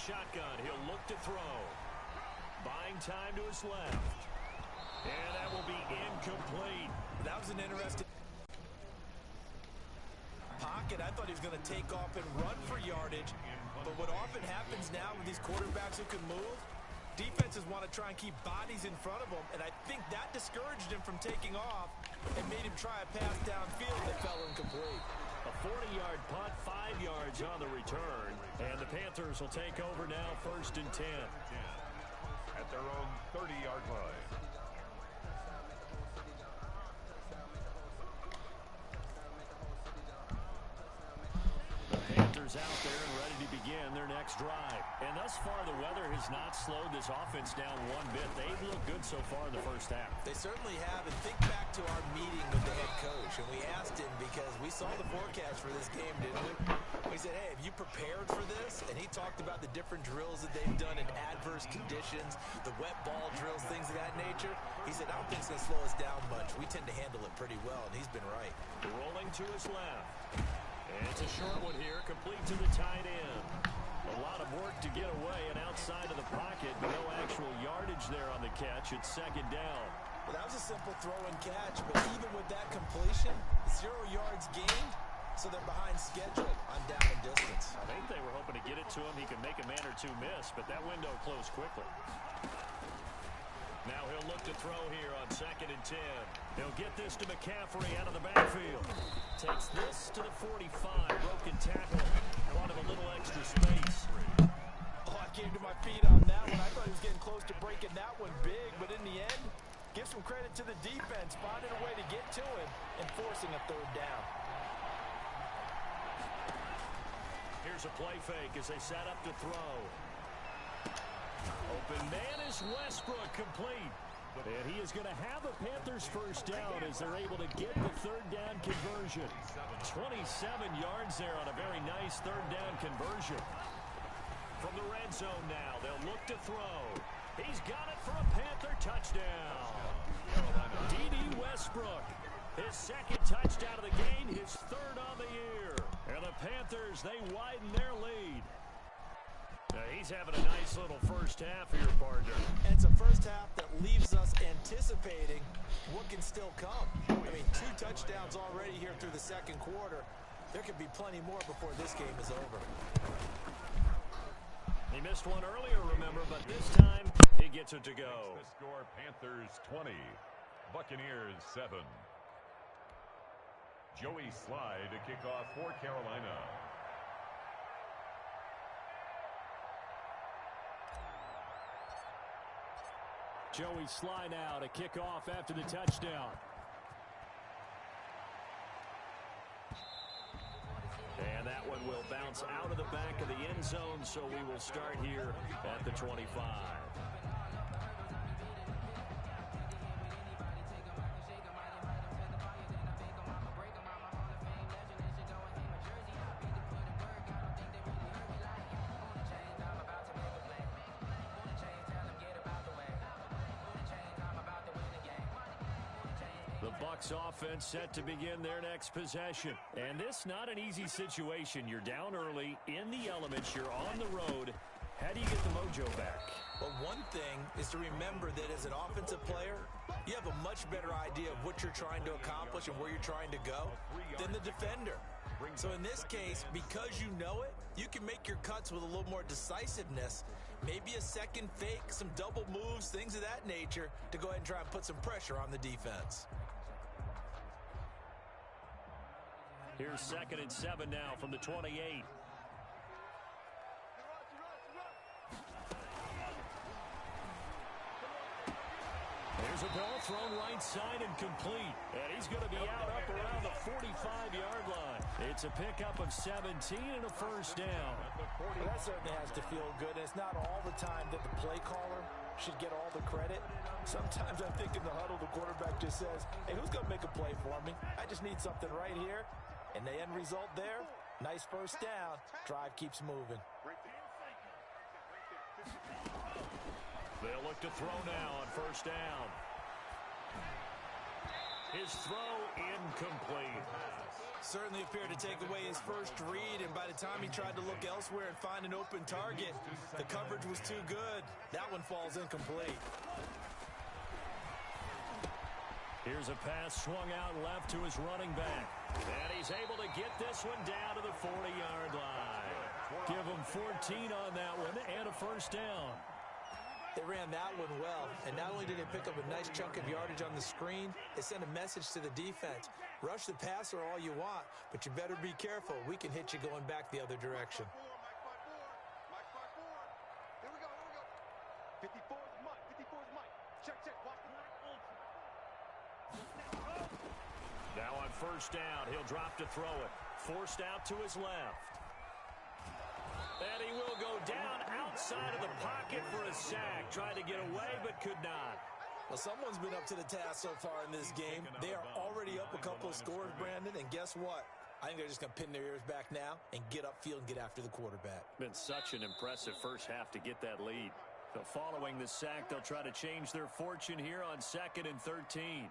shotgun. He'll look to throw. Buying time to his left. And that will be incomplete. That was an interesting pocket. I thought he was going to take off and run for yardage. But what often happens now with these quarterbacks who can move, defenses want to try and keep bodies in front of them. And I think that discouraged him from taking off and made him try a pass downfield that fell incomplete. A 40-yard punt, 5 yards on the return. And the Panthers will take over now, 1st and 10. At their own 30-yard line. Out there and ready to begin their next drive. And thus far, the weather has not slowed this offense down one bit. They've looked good so far in the first half. They certainly have. And think back to our meeting with the head coach. And we asked him because we saw the forecast for this game, didn't we? We said, hey, have you prepared for this? And he talked about the different drills that they've done in adverse conditions, the wet ball drills, things of that nature. He said, I don't think it's going to slow us down much. We tend to handle it pretty well, and he's been right. Rolling to his left. And it's a short one here, complete to the tight end. A lot of work to get away and outside of the pocket, but no actual yardage there on the catch. It's 2nd down. Well, that was a simple throw and catch, but even with that completion, 0 yards gained, so they're behind schedule on down and distance. I think they were hoping to get it to him. He could make a man or two miss, but that window closed quickly. Now he'll look to throw here on 2nd and 10. He'll get this to McCaffrey out of the backfield. Takes this to the 45. Broken tackle. Thought of a little extra space. Oh, I came to my feet on that one. I thought he was getting close to breaking that one big, but in the end, give some credit to the defense. Finding a way to get to him and forcing a 3rd down. Here's a play fake as they set up to throw. Open man is Westbrook, complete. And he is going to have a Panthers 1st down as they're able to get the 3rd down conversion. 27 yards there on a very nice 3rd down conversion. From the red zone now, they'll look to throw. He's got it for a Panther touchdown. D.D. Westbrook, his 2nd touchdown of the game, his 3rd on the year. And the Panthers, they widen their lead. He's having a nice little first half here, partner. And it's a first half that leaves us anticipating what can still come. I mean, 2 touchdowns already here through the 2nd quarter. There could be plenty more before this game is over. He missed one earlier, remember, but this time he gets it to go. The score, Panthers 20, Buccaneers 7. Joey Slye to kick off for Carolina. Joey Slye now to kick off after the touchdown. And that one will bounce out of the back of the end zone, so we will start here at the 25. Bucs offense set to begin their next possession. And this not an easy situation. You're down early, in the elements, you're on the road. How do you get the mojo back? Well, one thing is to remember that as an offensive player, you have a much better idea of what you're trying to accomplish and where you're trying to go than the defender. So in this case, because you know it, you can make your cuts with a little more decisiveness. Maybe a second fake, some double moves, things of that nature to go ahead and try and put some pressure on the defense. Here's 2nd and 7 now from the 28. There's a ball thrown right side and complete. And he's going to be out up around the 45-yard line. It's a pickup of 17 and a first down. Well, that certainly has to feel good. And it's not all the time that the play caller should get all the credit. Sometimes I think in the huddle, the quarterback just says, hey, who's going to make a play for me? I just need something right here. And the end result there, nice first down. Drive keeps moving. They'll look to throw now on first down. His throw incomplete. Certainly appeared to take away his first read, and by the time he tried to look elsewhere and find an open target, the coverage was too good. That one falls incomplete. Here's a pass swung out left to his running back. And he's able to get this one down to the 40-yard line. Give him 14 on that one and a first down. They ran that one well, and not only did they pick up a nice chunk of yardage on the screen, they sent a message to the defense. Rush the passer all you want, but you better be careful. We can hit you going back the other direction. Here we go. 54 is Mike. 54 is Mike. Check. Watch the line. Now on first down, he'll drop to throw it. Forced out to his left. And he will go down outside of the pocket for a sack. Tried to get away, but could not. Well, someone's been up to the task so far in this game. They are already up a couple of scores, Brandon, and guess what? I think they're just going to pin their ears back now and get upfield and get after the quarterback. Been such an impressive first half to get that lead. So following the sack, they'll try to change their fortune here on 2nd and 13.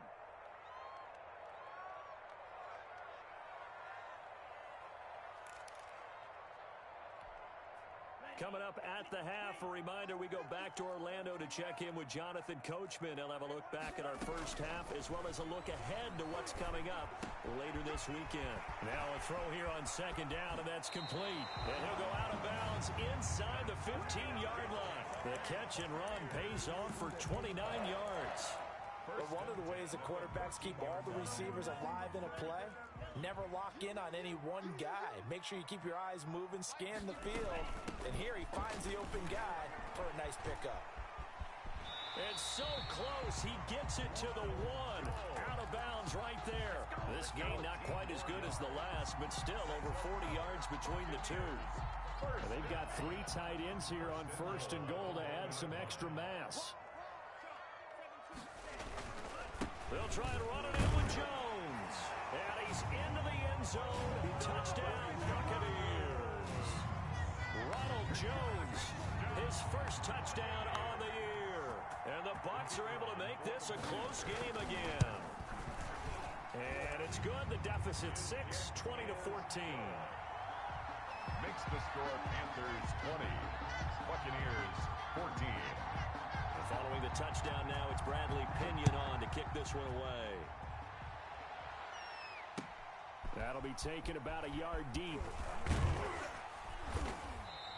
Coming up at the half, a reminder, we go back to Orlando to check in with Jonathan Coachman. He'll have a look back at our first half as well as a look ahead to what's coming up later this weekend. Now a throw here on 2nd down, and that's complete. And he'll go out of bounds inside the 15-yard line. The catch and run pays off for 29 yards. But one of the ways the quarterbacks keep all the receivers alive in a play, never lock in on any one guy. Make sure you keep your eyes moving, scan the field, and here he finds the open guy for a nice pickup. It's so close, he gets it to the 1. Out of bounds right there. This game not quite as good as the last, but still over 40 yards between the two. They've got 3 tight ends here on 1st and goal to add some extra mass. They'll try to run it in with Jones. And he's into the end zone. Touchdown, Buccaneers. Ronald Jones, his first touchdown on the year. And the Bucs are able to make this a close game again. And it's good. The deficit 6, 20-14. Makes the score Panthers 20, Buccaneers 14. Following the touchdown now, it's Bradley Pinion on to kick this one away. That'll be taken about a yard deep.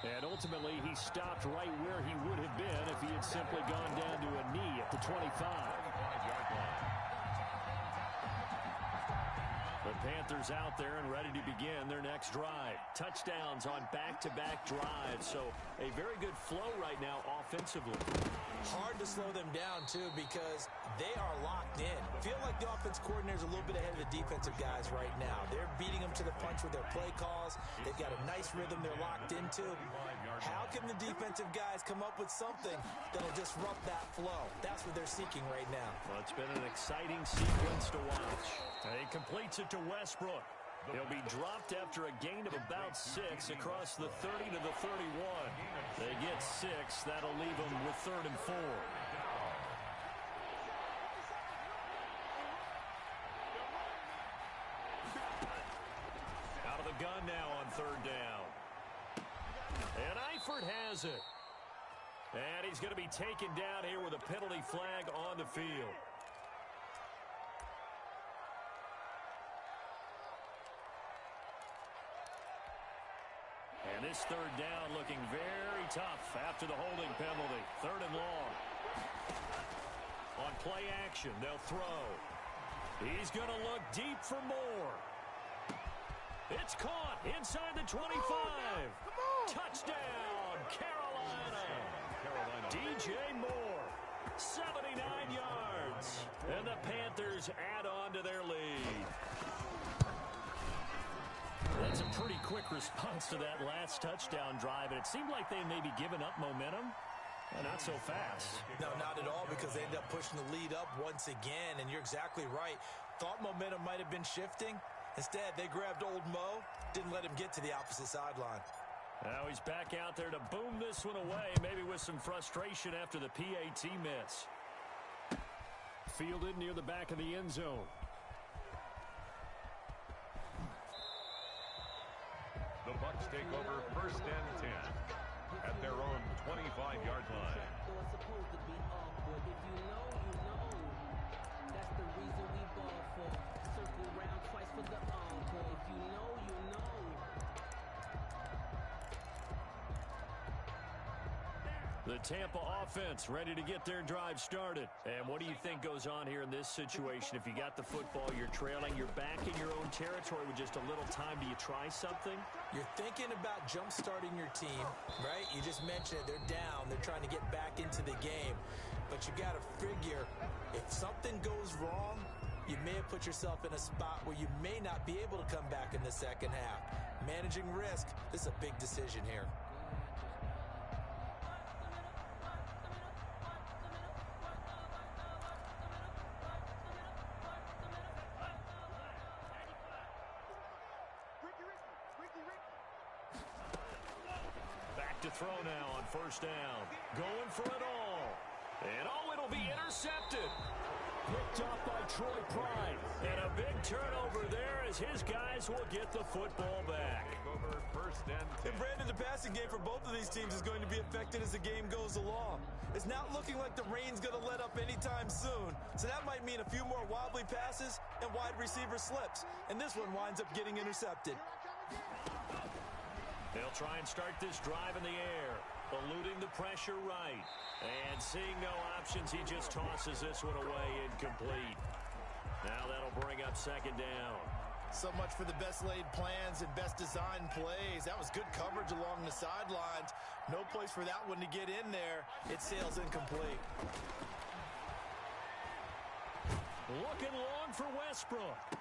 And ultimately, he stopped right where he would have been if he had simply gone down to a knee at the 25. The Panthers out there and ready to begin their next drive. Touchdowns on back-to-back drives, so a very good flow right now offensively. Hard to slow them down, too, because they are locked in. Feel like the offense coordinator's a little bit ahead of the defensive guys right now. They're beating them to the punch with their play calls. They've got a nice rhythm they're locked into. How can the defensive guys come up with something that'll disrupt that flow? That's what they're seeking right now. Well, it's been an exciting sequence to watch. He completes it to Westbrook. He'll be dropped after a gain of about 6 across the 30 to the 31. They get 6. That'll leave them with 3rd and 4. Out of the gun now on 3rd down. And Eifert has it. And he's going to be taken down here with a penalty flag on the field. And this 3rd down looking very tough after the holding penalty. 3rd and long. On play action, they'll throw. He's going to look deep for more. It's caught inside the 25. Touchdown, Carolina. DJ Moore, 79 yards. And the Panthers add on to their lead. That's a pretty quick response to that last touchdown drive, and it seemed like they may be giving up momentum. Well, not so fast. No, not at all, because they ended up pushing the lead up once again, and you're exactly right. Thought momentum might have been shifting. Instead, they grabbed old Mo, didn't let him get to the opposite sideline. Now he's back out there to boom this one away, maybe with some frustration after the PAT miss. Fielded near the back of the end zone. Bucs take over 1st and 10 at their own 25-yard line. The Tampa offense ready to get their drive started. And what do you think goes on here in this situation? If you got the football, you're trailing, you're back in your own territory with just a little time. Do you try something? You're thinking about jump-starting your team, right? You just mentioned it. They're down. They're trying to get back into the game. But you got to figure, if something goes wrong, you may have put yourself in a spot where you may not be able to come back in the second half. Managing risk, this is a big decision here. Back to throw now on 1st down. Going for it all. And it'll be intercepted. Picked off by Troy Pride. And a big turnover there as his guys will get the football back. Over 1st and 10. And Brandon, the passing game for both of these teams is going to be affected as the game goes along. It's not looking like the rain's going to let up anytime soon. So that might mean a few more wobbly passes and wide receiver slips. And this one winds up getting intercepted. They'll try and start this drive in the air, eluding the pressure right. And seeing no options, he just tosses this one away incomplete. Now that'll bring up 2nd down. So much for the best laid plans and best designed plays. That was good coverage along the sidelines. No place for that one to get in there. It sails incomplete. Looking long for Westbrook.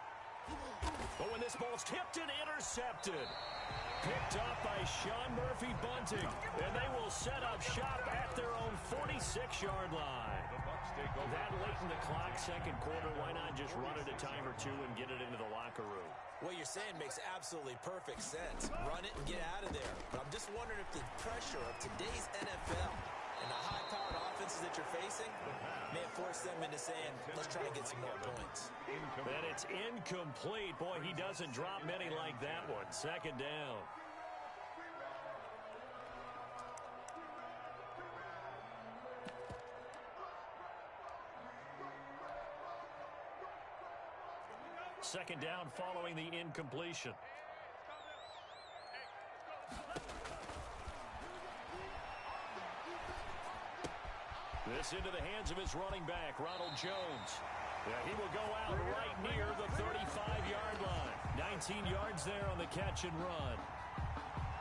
But when this ball's tipped and intercepted. Picked off by Sean Murphy Bunting. And they will set up shop at their own 46-yard line. The Bucs take over. That late in the clock, 2nd quarter, why not just run it a time or two and get it into the locker room? What you're saying makes absolutely perfect sense. Run it and get out of there. But I'm just wondering if the pressure of today's NFL and the high-powered offenses that you're facing may have forced them into saying, let's try to get some more points. And it's incomplete. Boy, he doesn't drop many like that one. 2nd down. Second down following the incompletion. This into the hands of his running back, Ronald Jones. Yeah, he will go out right near the 35-yard line. 19 yards there on the catch and run.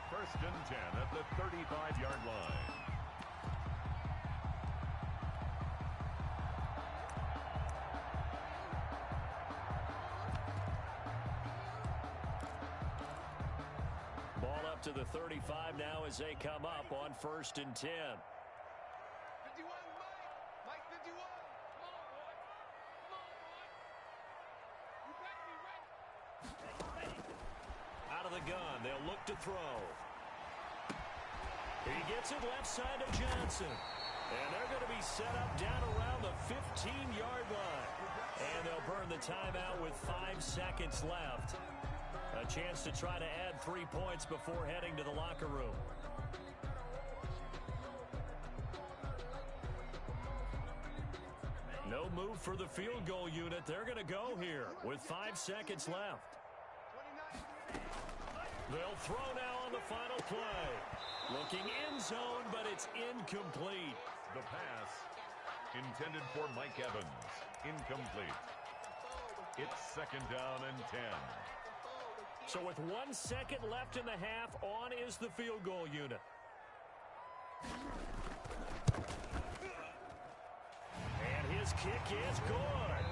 1st and 10 at the 35-yard line. Ball up to the 35 now as they come up on 1st and 10. 51, Mike 51. Come on, boy. Come on, boy. You better be ready. Out of the gun, they'll look to throw. He gets it left side of Johnson. And they're going to be set up down around the 15-yard line. And they'll burn the timeout with 5 seconds left. A chance to try to add 3 points before heading to the locker room. No move for the field goal unit. They're going to go here with 5 seconds left. They'll throw now on the final play. Looking end zone, but it's incomplete. The pass intended for Mike Evans. Incomplete. It's 2nd down and 10. So with 1 second left in the half, on is the field goal unit. And his kick is good.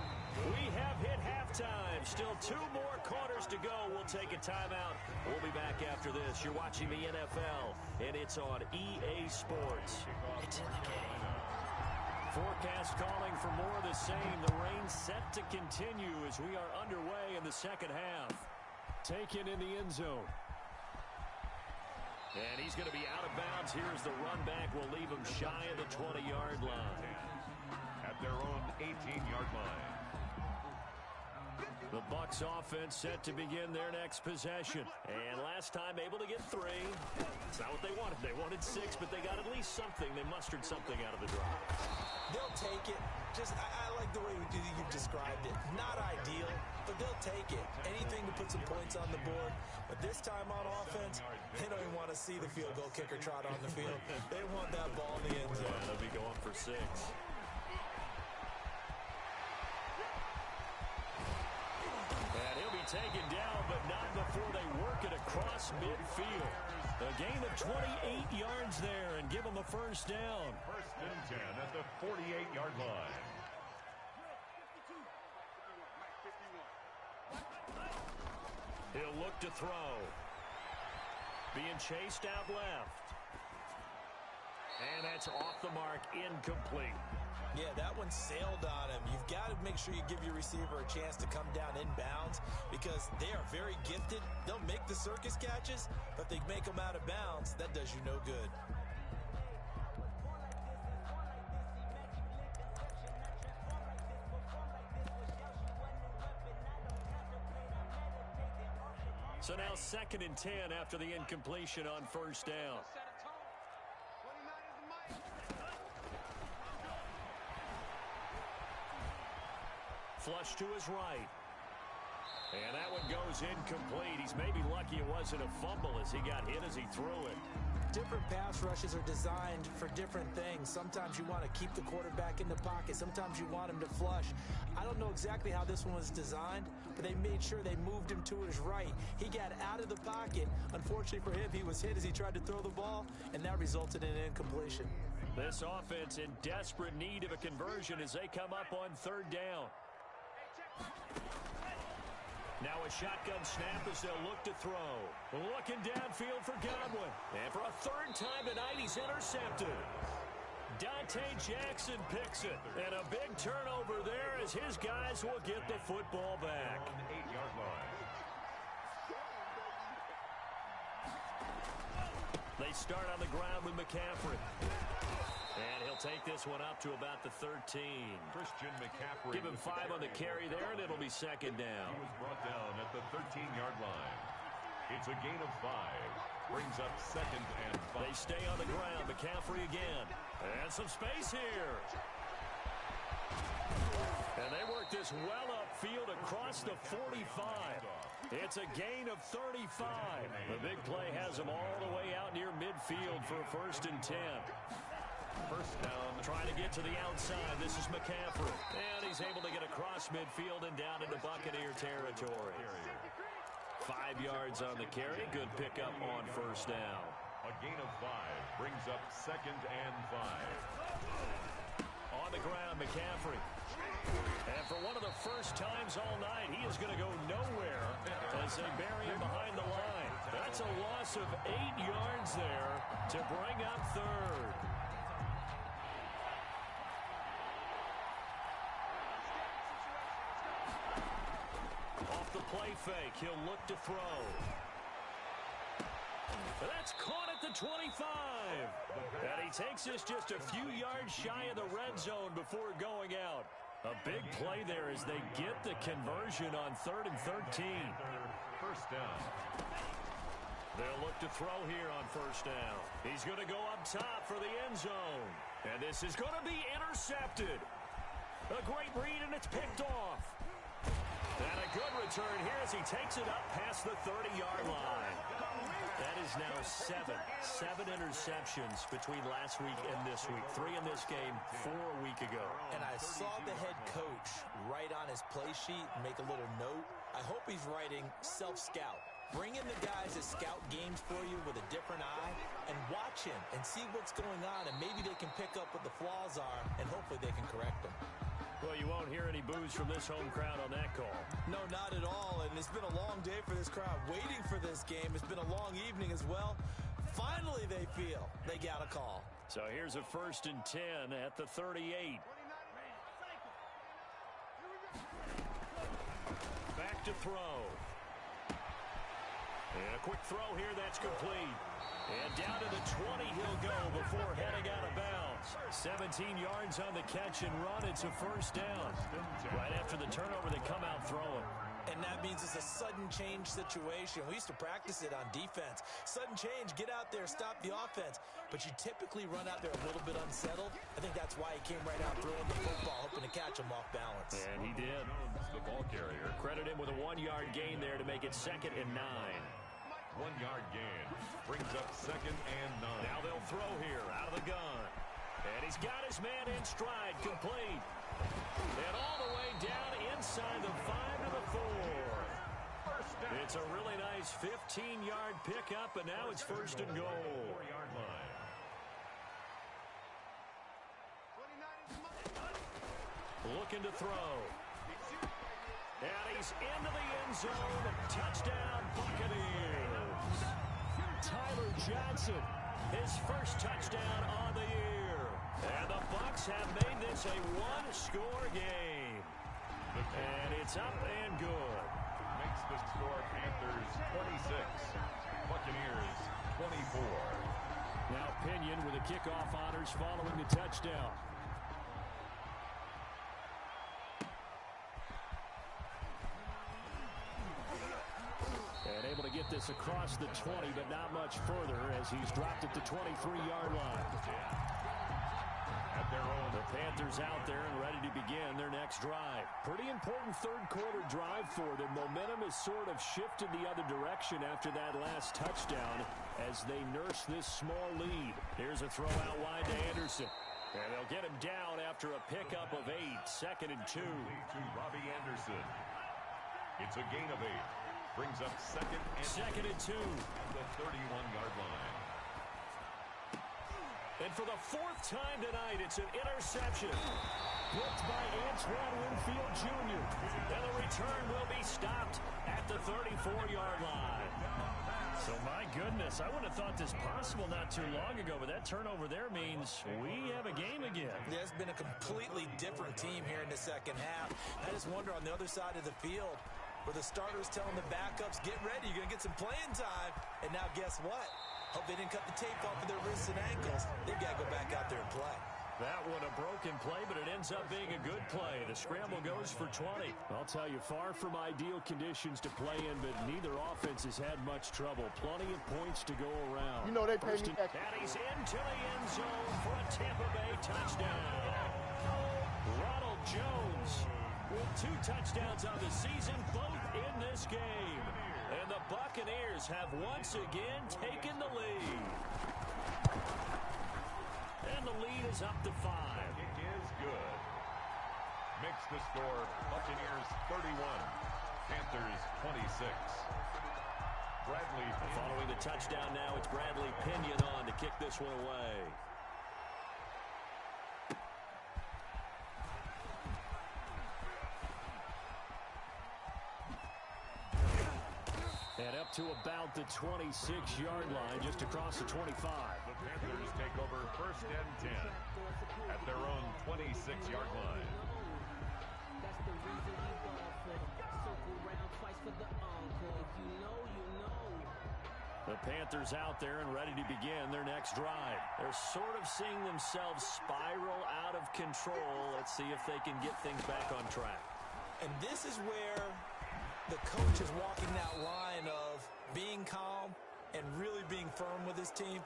We have hit halftime. Still 2 more quarters to go. We'll take a timeout. We'll be back after this. You're watching the NFL, and it's on EA Sports. It's in the game. Forecast calling for more of the same. The rain set to continue as we are underway in the second half. Taken in the end zone. And he's going to be out of bounds. Here's the run back. We'll leave him shy of the 20-yard line. At their own 18-yard line. The Bucs offense set to begin their next possession. And last time able to get 3. It's not what they wanted. They wanted 6, but they got at least something. They mustered something out of the drive. They'll take it. I like the way you described it. Not ideal, but they'll take it. Anything to put some points on the board. But this time on offense, they don't even want to see the field goal kicker trot on the field. They want that ball in the end zone. They'll be going for 6. And he'll be taken down, but not before they work it across midfield. A gain of 28 yards there and give them a first down. First and 10 at the 48-yard line. He'll look to throw. Being chased out left. And that's off the mark, incomplete. Yeah, that one sailed on him. You've got to make sure you give your receiver a chance to come down inbounds because they are very gifted. They'll make the circus catches, but if they make them out of bounds, that does you no good. So now 2nd and 10 after the incompletion on first down. Flush to his right. And that one goes incomplete. He's maybe lucky it wasn't a fumble as he got hit as he threw it. Different pass rushes are designed for different things. Sometimes you want to keep the quarterback in the pocket. Sometimes you want him to flush. I don't know exactly how this one was designed, but they made sure they moved him to his right. He got out of the pocket. Unfortunately for him, he was hit as he tried to throw the ball, and that resulted in an incompletion. This offense in desperate need of a conversion as they come up on 3rd down. Now a shotgun snap as they'll look to throw. Looking downfield for Godwin. And for a 3rd time tonight, he's intercepted. Dante Jackson picks it. And a big turnover there as his guys will get the football back. On the 8-yard line. They start on the ground with McCaffrey. And he'll take this one up to about the 13. Christian McCaffrey. Give him 5 on the carry there, and it'll be 2nd down. He was brought down at the 13-yard line. It's a gain of 5. Brings up 2nd and 5. They stay on the ground. McCaffrey again. And some space here. And they work this well upfield across the 45. It's a gain of 35. The big play has them all the way out near midfield for a 1st and 10. First down. Trying to get to the outside. This is McCaffrey. And he's able to get across midfield and down into Buccaneer territory. 5 yards on the carry. Good pickup on first down. A gain of 5 brings up 2nd and 5. On the ground, McCaffrey. And for one of the first times all night, he is going to go nowhere as they bury him behind the line. That's a loss of 8 yards there to bring up 3rd. Off the play fake, he'll look to throw. That's caught at the 25. And he takes this just a few yards shy of the red zone before going out. A big play there as they get the conversion on 3rd and 13. First down. They'll look to throw here on first down. He's going to go up top for the end zone. And this is going to be intercepted. A great read, and it's picked off. And a good return here as he takes it up past the 30-yard line. That is now 7 interceptions between last week and this week. 3 in this game, 4 a week ago. And I saw the head coach write on his play sheet and make a little note. I hope he's writing self-scout. Bring in the guys that scout games for you with a different eye and watch him and see what's going on, and maybe they can pick up what the flaws are, and hopefully they can correct them. Well, you won't hear any boos from this home crowd on that call. No, not at all, and it's been a long day for this crowd waiting for this game. It's been a long evening as well. Finally, they feel they got a call. So here's a 1st and 10 at the 38. Back to throw. And a quick throw here, that's complete. And down to the 20 he'll go before heading out of bounds. 17 yards on the catch and run. It's a first down. Right after the turnover, they come out throwing. And that means it's a sudden change situation. We used to practice it on defense. Sudden change, get out there, stop the offense. But you typically run out there a little bit unsettled. I think that's why he came right out throwing the football, hoping to catch him off balance. And he did. The ball carrier. Credit him with a 1-yard gain there to make it 2nd and 9. 1-yard gain. Brings up 2nd and 9. Now they'll throw here out of the gun. And he's got his man in stride, complete. And all the way down inside the 5 to the 4. It's a really nice 15-yard pickup, and now it's 1st and goal. 4-yard line. Looking to throw. And he's into the end zone. Touchdown, Buccaneers. Tyler Johnson, his first touchdown on the year. And the Bucs have made this a one-score game. And it's up and good. Makes the score Panthers 26, Buccaneers 24. Now Pinion with the kickoff honors following the touchdown. And able to get this across the 20, but not much further as he's dropped at the 23-yard line. At their own. The Panthers out there and ready to begin their next drive. Pretty important third-quarter drive for them. Momentum has sort of shifted the other direction after that last touchdown as they nurse this small lead. Here's a throw out wide to Anderson. And they'll get him down after a pickup of 8, 2nd and 2. To Robbie Anderson. It's a gain of 8. Brings up 2nd and 2. At the 31-yard line. And for the 4th time tonight, it's an interception. Blocked by Antoine Winfield Jr. And the return will be stopped at the 34-yard line. So, my goodness, I wouldn't have thought this possible not too long ago, but that turnover there means we have a game again. There's been a completely different team here in the second half. I just wonder on the other side of the field where the starters telling the backups, get ready, you're going to get some playing time. And now guess what? Hope they didn't cut the tape off of their wrists and ankles. They've got to go back out there and play. That one a broken play, but it ends up being a good play. The scramble goes for 20. I'll tell you, far from ideal conditions to play in, but neither offense has had much trouble. Plenty of points to go around. You know they pay me extra. And he's into the end zone for a Tampa Bay touchdown. Ronald Jones with 2 touchdowns on the season, both in this game. And the Buccaneers have once again taken the lead. And the lead is up to 5. It is good. Makes the score Buccaneers 31, Panthers 26. Bradley. Following the touchdown now, it's Bradley Pinion on to kick this one away. And up to about the 26-yard line, just across the 25. The Panthers take over 1st and 10 at their own 26-yard line. That's the reason we ball for them. Circle round twice for the encore. You know. The Panthers out there and ready to begin their next drive. They're sort of seeing themselves spiral out of control. Let's see if they can get things back on track. And this is where the coach is walking that line of being calm and really being firm with his team.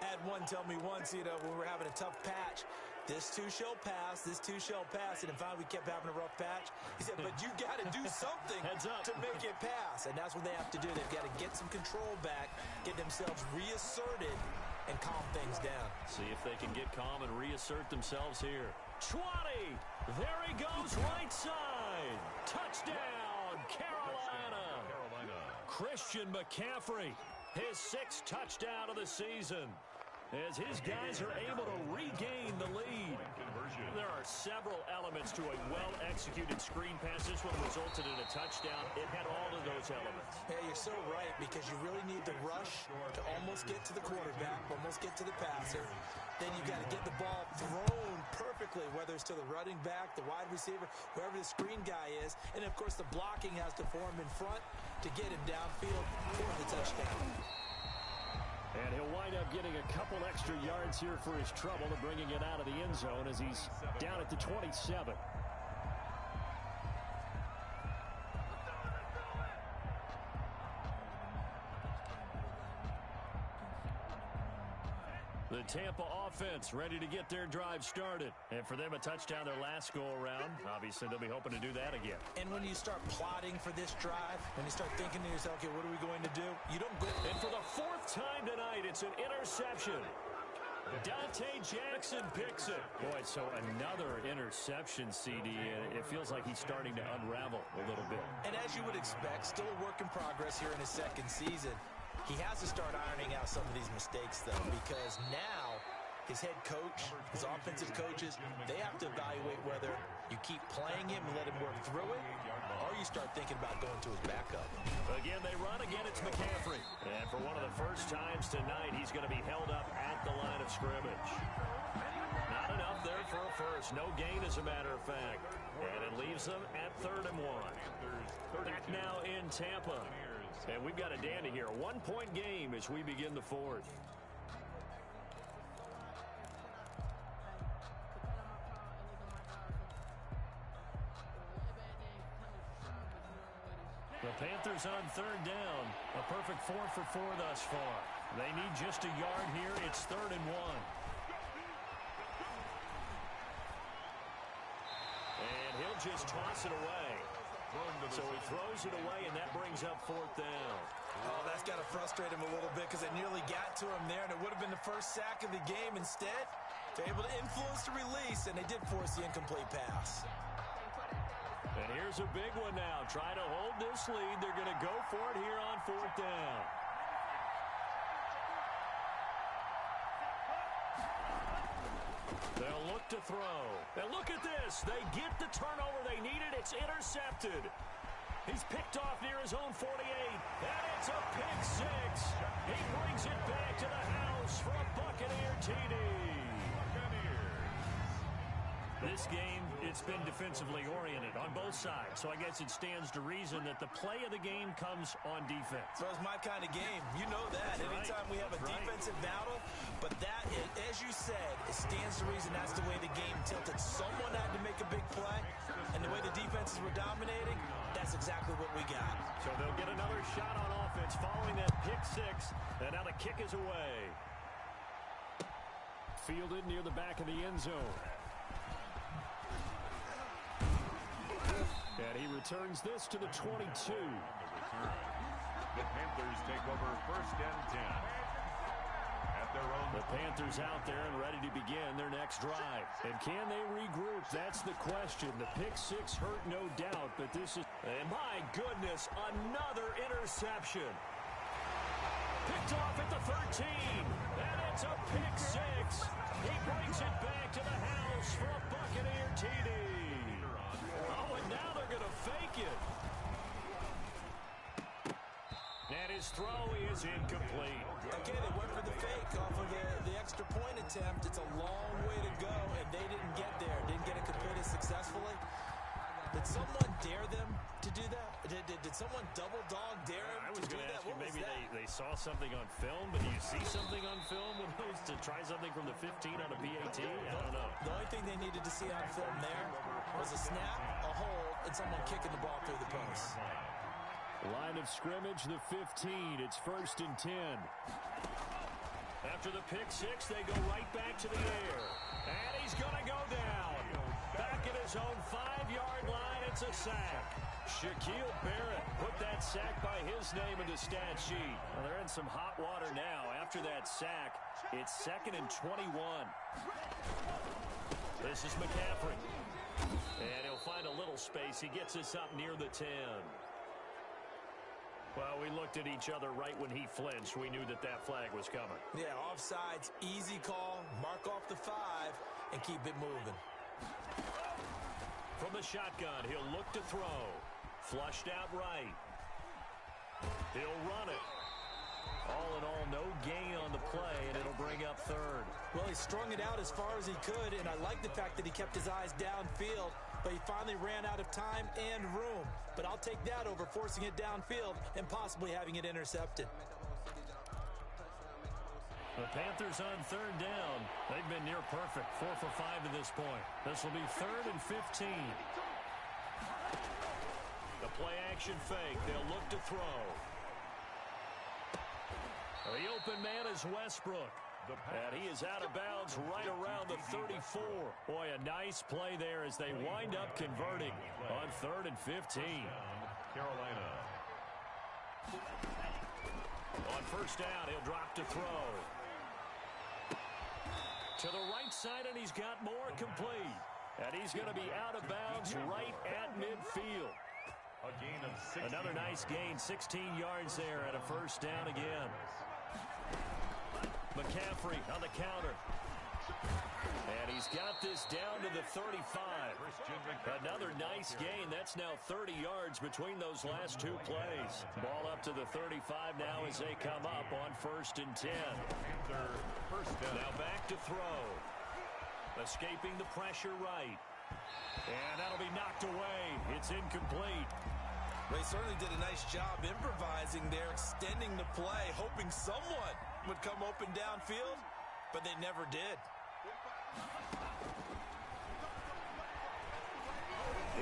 I had one tell me once, when we were having a tough patch, this too shall pass, this too shall pass. And in fact, we kept having a rough patch. He said, but you got to do something to make it pass. And that's what they have to do. They've got to get some control back, get themselves reasserted, and calm things down. See if they can get calm and reassert themselves here. 20. There he goes, right side. Touchdown, Carolina. Christian McCaffrey, his 6th touchdown of the season, as his guys are able to regain the lead. There are several elements to a well-executed screen pass. This one resulted in a touchdown. It had all of those elements. Yeah, you're so right, because you really need the rush to almost get to the quarterback, almost get to the passer. Then you've got to get the ball thrown perfectly, whether it's to the running back, the wide receiver, whoever the screen guy is. And, of course, the blocking has to form in front to get him downfield for the touchdown. And he'll wind up getting a couple extra yards here for his trouble and bringing it out of the end zone as he's down at the 27. The Tampa offense ready to get their drive started. And for them, a touchdown their last go-around. Obviously, they'll be hoping to do that again. And when you start plotting for this drive, when you start thinking to yourself, okay, what are we going to do? You don't go. And for the fourth time tonight, it's an interception. Dante Jackson picks it. Boy, so another interception, CD. It feels like he's starting to unravel a little bit. And as you would expect, still a work in progress here in his second season. He has to start ironing out some of these mistakes, though, because now his head coach, his offensive coaches, they have to evaluate whether you keep playing him and let him work through it, or you start thinking about going to his backup. Again, they run again. It's McCaffrey. And for one of the first times tonight, he's going to be held up at the line of scrimmage. Not enough there for a first. No gain, as a matter of fact. And it leaves them at 3rd and 1. Back now in Tampa. And we've got a dandy here. A 1-point game as we begin the 4th. The Panthers on 3rd down. A perfect 4 for 4 thus far. They need just a yard here. It's 3rd and 1. And he'll just toss it away. So he throws it away, and that brings up 4th down. Oh, that's got to frustrate him a little bit because it nearly got to him there, and it would have been the first sack of the game. Instead, they're able to influence the release, and they did force the incomplete pass. And here's a big one now. Trying to hold this lead. They're going to go for it here on 4th down. They'll look to throw. And look at this. They get the turnover they needed. It's intercepted. He's picked off near his own 48. And it's a pick 6. He brings it back to the house for a Buccaneer TD. This game, it's been defensively oriented on both sides, so I guess it stands to reason that the play of the game comes on defense. So it's my kind of game. You know that. Anytime we have a defensive battle, but that, as you said, it stands to reason that's the way the game tilted. Someone had to make a big play, and the way the defenses were dominating, that's exactly what we got. So they'll get another shot on offense following that pick 6, and now the kick is away. Fielded near the back of the end zone. And he returns this to the 22. The Panthers take over 1st and 10. At their own. The Panthers out there and ready to begin their next drive. And can they regroup? That's the question. The pick 6 hurt, no doubt, but this is... And my goodness, another interception. Picked off at the 13. And it's a pick 6. He brings it back to the house for a Buccaneer TD. Oh, and now they're going to fake it. And his throw is incomplete. Okay, they went for the fake off of the extra point attempt. It's a long way to go, and they didn't get there. Didn't get it completed successfully. Did someone dare them to do that? Did someone double dog dare them I was to do going to that? ask you, What was maybe that? they saw something on film, but do you see something on film with those to try something from the 15 on a PAT? I don't know. The only thing they needed to see on film there was a snap, a hold, and someone kicking the ball through the post. Line of scrimmage, the 15. It's 1st and 10. After the pick 6, they go right back to the air. And he's going to go down. Back at his own 5-yard line, it's a sack. Shaquille Barrett put that sack by his name in the stat sheet. Well, they're in some hot water now. After that sack, it's 2nd and 21. This is McCaffrey. And he'll find a little space. He gets us up near the 10. Well, we looked at each other right when he flinched. We knew that that flag was coming. Yeah, offsides, easy call, mark off the 5, and keep it moving. From the shotgun, he'll look to throw. Flushed out right. He'll run it. All in all, no gain on the play, and it'll bring up 3rd. Well, he strung it out as far as he could, and I like the fact that he kept his eyes downfield, but he finally ran out of time and room. But I'll take that over forcing it downfield and possibly having it intercepted. The Panthers on third down. They've been near perfect, 4 for 5 to this point. This will be 3rd and 15. The play action fake. They'll look to throw. The open man is Westbrook. And he is out of bounds right around the 34. Boy, a nice play there as they wind up converting on 3rd and 15. Carolina. On first down, he'll drop to throw. To the right side, and he's got more complete. And he's going to be out of bounds right at midfield. A gain of 16. Another nice gain, 16 yards there and a first down again. McCaffrey on the counter. And he's got this down to the 35. Another nice gain. That's now 30 yards between those last two plays. Ball up to the 35 now as they come up on 1st and 10. Now back to throw. Escaping the pressure right. And that'll be knocked away. It's incomplete. They certainly did a nice job improvising there, extending the play, hoping someone would come open downfield, but they never did.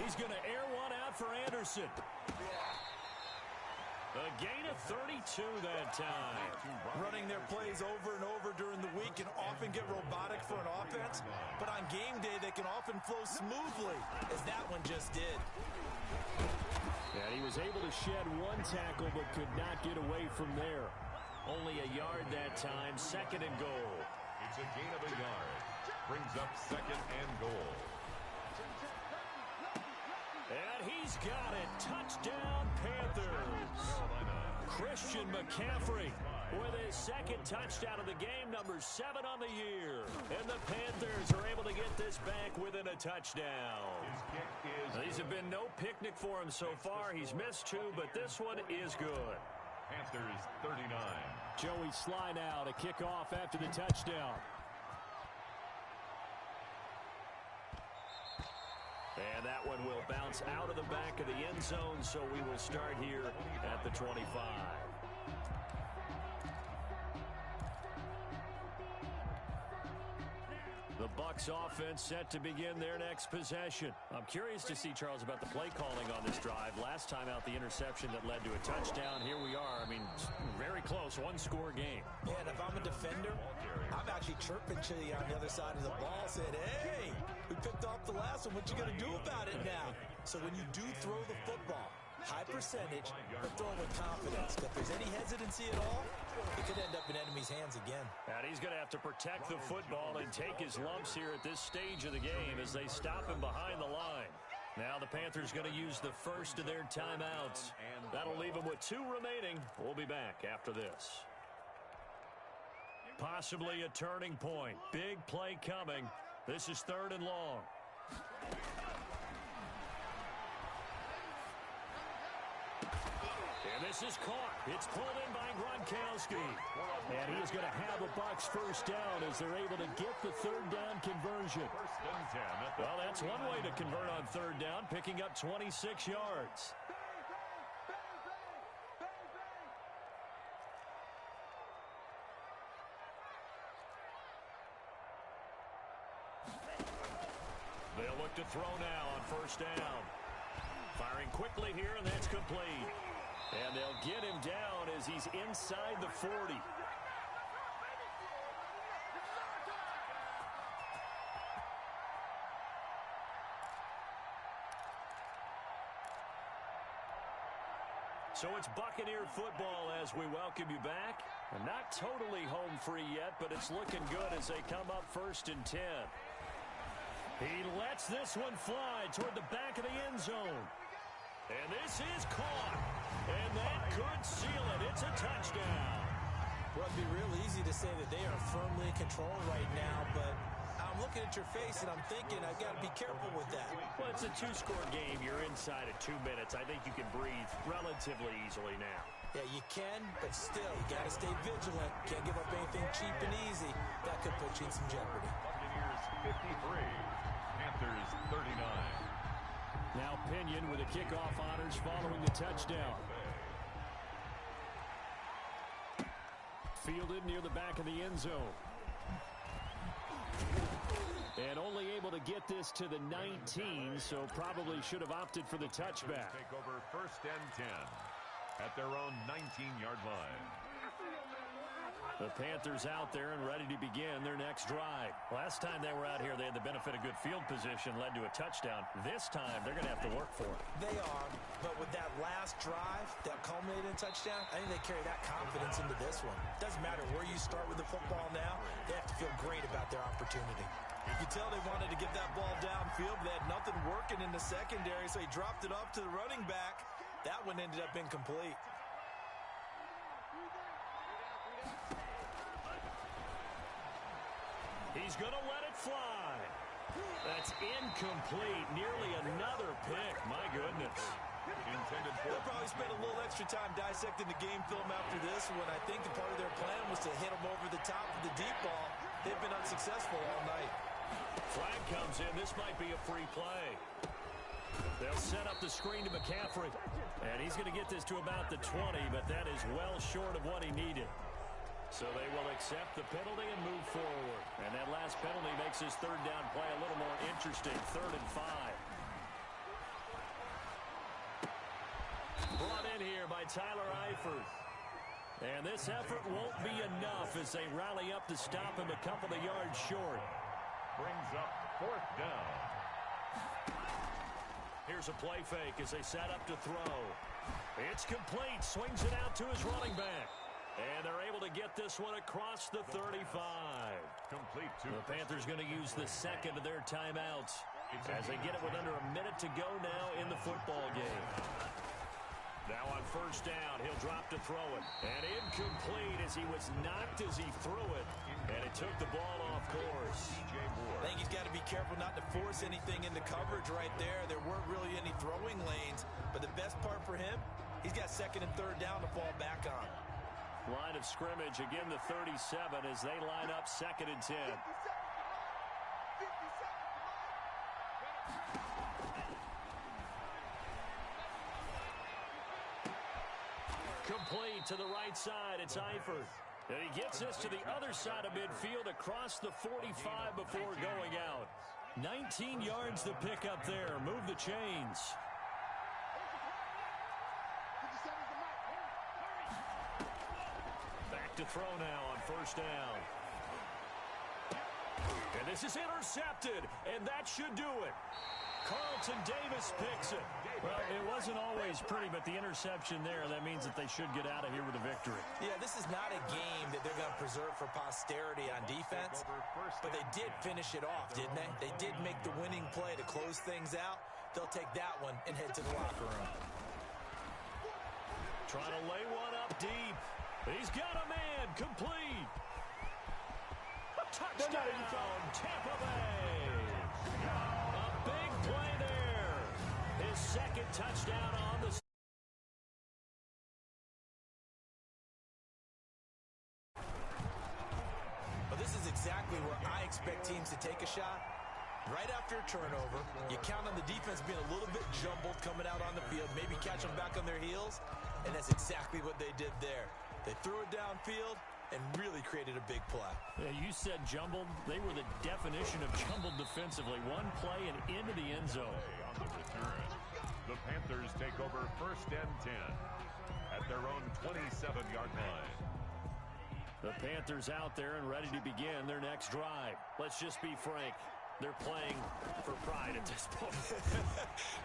He's going to air one out for Anderson. A gain of 32 that time. Running their plays over and over during the week can often get robotic for an offense, but on game day they can often flow smoothly, as that one just did. And he was able to shed one tackle but could not get away from there. Only a yard that time, 2nd and goal. It's a gain of a yard. Brings up 2nd and goal. And he's got it. Touchdown, Panthers. Christian McCaffrey with his 2nd touchdown of the game, number 7 on the year. And the Panthers are able to get this back within a touchdown. These have been no picnic for him so far. He's missed 2, but this one is good. Panthers 39. Joey Sly now to kick off after the touchdown. And that one will bounce out of the back of the end zone, so we will start here at the 25. The Bucs offense set to begin their next possession. I'm curious to see, Charles, about the play calling on this drive. Last time out, the interception that led to a touchdown. Here we are. I mean, very close, one-score game. Yeah, and if I'm a defender, I'm actually chirping to you on the other side of the ball, saying, hey, we picked off the last one. What you going to do about it now? So when you do throw the football, high percentage, but throw it with confidence. If there's any hesitancy at all, it could end up in enemy's hands again. And he's going to have to protect the football and take his lumps here at this stage of the game as they stop him behind the line. Now the Panthers going to use the first of their timeouts. That'll leave them with 2 remaining. We'll be back after this. Possibly a turning point. Big play coming. This is 3rd and long. And this is caught. It's pulled in by Gronkowski. And he is going to have the Bucs first down as they're able to get the 3rd down conversion. 1st and 10. Well, that's one way to convert on 3rd down, picking up 26 yards. They'll look to throw now on 1st down. Firing quickly here, and that's complete. And they'll get him down as he's inside the 40. So it's Buccaneer football as we welcome you back. And not totally home free yet, but it's looking good as they come up 1st and 10. He lets this one fly toward the back of the end zone. And this is caught. And that could seal it. It's a touchdown. Well, it'd be real easy to say that they are firmly in control right now, but I'm looking at your face and I'm thinking I've got to be careful with that. Well, it's a 2-score game. You're inside at 2 minutes. I think you can breathe relatively easily now. Yeah, you can, but still, you got to stay vigilant. Can't give up anything cheap and easy. That could put you in some jeopardy. Buccaneers 53. Panthers 39. Now Pinion with the kickoff honors following the touchdown. fielded near the back of the end zone. And only able to get this to the 19, so probably should have opted for the touchback. Take over 1st and 10 at their own 19-yard line. The Panthers out there and ready to begin their next drive. Last time they were out here, they had the benefit of good field position, led to a touchdown. This time, they're going to have to work for it. They are, but with that last drive that culminated in a touchdown, I think they carry that confidence into this one. Doesn't matter where you start with the football now, they have to feel great about their opportunity. You could tell they wanted to get that ball downfield, but they had nothing working in the secondary, so he dropped it off to the running back. That one ended up incomplete. He's going to let it fly. That's incomplete. Nearly another pick. My goodness. Intended for... They'll probably spend a little extra time dissecting the game film after this one. I think the part of their plan was to hit them over the top of the deep ball. They've been unsuccessful all night. Flag comes in. This might be a free play. They'll set up the screen to McCaffrey. And he's going to get this to about the 20, but that is well short of what he needed. So they will accept the penalty and move forward. And that last penalty makes his third down play a little more interesting. 3rd and 5. Brought in here by Tyler Eifert. And this effort won't be enough as they rally up to stop him a couple of yards short. Brings up 4th down. Here's a play fake as they set up to throw. It's complete. Swings it out to his running back. And they're able to get this one across the 35. Complete to the Panthers going to use the second of their timeouts as they get it with under a minute to go now in the football game. Now on 1st down, he'll drop to throw it. And incomplete as he was knocked as he threw it. And it took the ball off course. I think he's got to be careful not to force anything into coverage right there. There weren't really any throwing lanes. But the best part for him, he's got 2nd and 3rd down to fall back on. Line of scrimmage, again the 37 as they line up 2nd and 10. Complete to the right side, it's Eifert. And he gets this to the other side of midfield across the 45 before going out. 19 yards to pick up there. Move the chains. To throw now on 1st down. And this is intercepted, and that should do it. Carlton Davis picks it. Well, it wasn't always pretty, but the interception there, that means that they should get out of here with a victory. Yeah, this is not a game that they're going to preserve for posterity on defense, but they did finish it off, didn't they? They did make the winning play to close things out. They'll take that one and head to the locker room. Trying to lay one up deep. He's got a man, complete. Touchdown, Tampa Bay. A big play there. His 2nd touchdown on the... But this is exactly where I expect teams to take a shot. Right after a turnover, you count on the defense being a little bit jumbled coming out on the field, maybe catch them back on their heels, and that's exactly what they did there. They threw it downfield and really created a big play. Yeah, you said jumbled. They were the definition of jumbled defensively. One play and into the end zone. On the return, the Panthers take over 1st and 10 at their own 27-yard line. The Panthers out there and ready to begin their next drive. Let's just be frank. They're playing for pride at this point.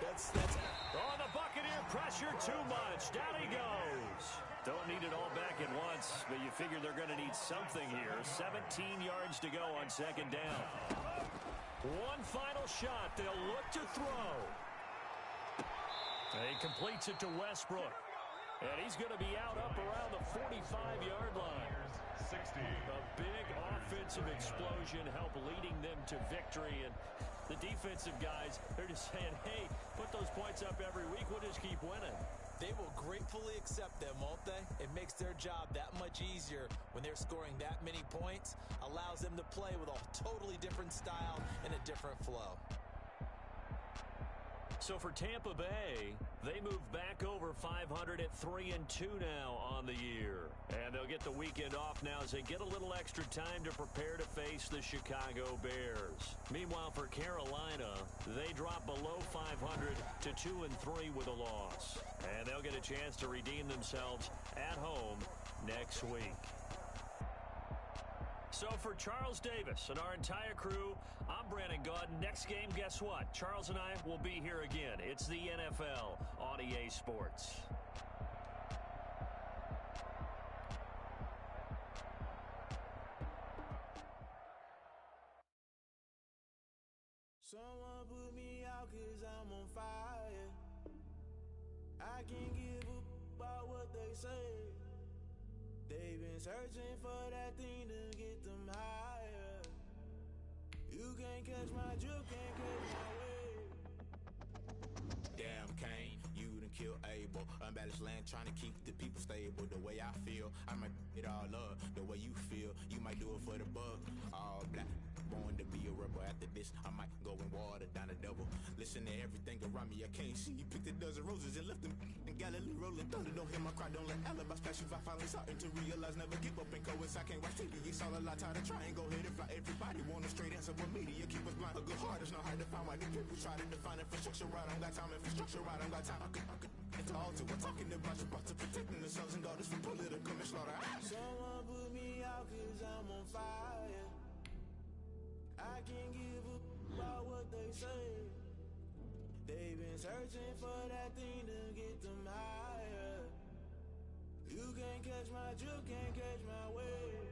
that's on the Buccaneer pressure too much. Down he goes. Don't need it all back at once, but you figure they're going to need something here. 17 yards to go on 2nd down. One final shot. They'll look to throw. He completes it to Westbrook. And he's going to be out up around the 45-yard line. 60. A big offensive explosion help leading them to victory. And the defensive guys, they're just saying, hey, put those points up every week. We'll just keep winning. They will gratefully accept them, won't they? It makes their job that much easier when they're scoring that many points. Allows them to play with a totally different style and a different flow. So for Tampa Bay, They move back over 500 at 3-2 now on the year. And they'll get the weekend off now as they get a little extra time to prepare to face the Chicago Bears. Meanwhile, for Carolina, they drop below 500 to 2-3 with a loss. And they'll get a chance to redeem themselves at home next week. So for Charles Davis and our entire crew, I'm Brandon Gaudin. Next game, guess what? Charles and I will be here again. It's the NFL on EA Sports. Someone put me out 'cause I'm on fire. I can't give up about what they say. They've been searching for that thing to get them higher. You can't catch my drift, can't catch my wave. Damn, Kane, you done killed Abel. Unbalanced land, trying to keep the people stable. The way I feel, I might it all up. The way you feel, you might do it for the buck. All black, born to be a rebel. After this, I might go and water down the double. Listen to everything around me, I can't see. Picked a dozen roses and left them in Galilee rolling thunder. Don't hear my cry, don't let alibis pass you. I finally starting to realize, never give up and coincide. Can't watch TV, it's all a lot. Tired of trying, go ahead and fly. Everybody want a straight answer, but media keep us blind. A good heart is not hard to find. Why do people try to define infrastructure right? I don't got time, infrastructure right, I don't got time. I could into all to. We're talking about you, about to protecting the sons and daughters from political manslaughter. Someone put me out 'cause I'm on fire. I can't give up about what they say. They've been searching for that thing to get them higher. You can't catch my drift, can't catch my wave.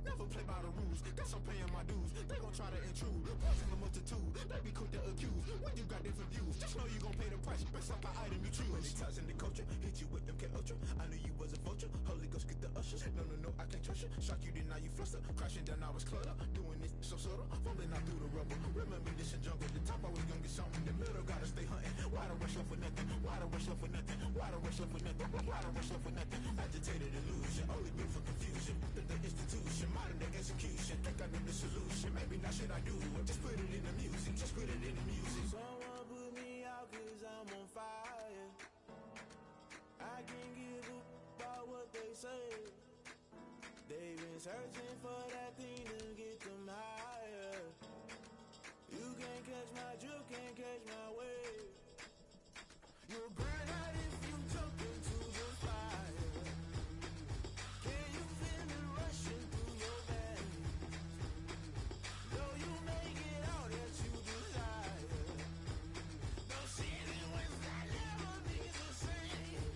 Never play by the rules, guess I'm paying my dues. They gon' try to intrude, poison the multitude. They be quick to accuse, when you got different views. Just know you gon' pay the price, based off the item you choose. Many times in the culture, hit you with them K-Ultra. I knew you was a vulture, Holy Ghost get the ushers. No, I can't trust you. Shock you, then now you fluster. Crashing down, I was cluttered. Doing this so subtle, falling out through the rubble. Remember this in jungle, the top I was young and something. The middle gotta stay hunting. Why the rush love for nothing? Why the rush love for nothing? Why the rush love for nothing? Why the rush love for nothing? Agitated illusion, only built for confusion. The institution, modern day execution. Think I know the solution. Maybe not should I do it? Just put it in the music. Just put it in the music. Someone put me out 'cause I'm on fire. I can't give up about what they say. They've been searching for that thing to get them higher. You can't catch my drift, can't catch my wave. You'll burn out if you jump into the fire. Can you feel it rushing through your veins? Though you make it all that you desire. No ceiling was that never be the same.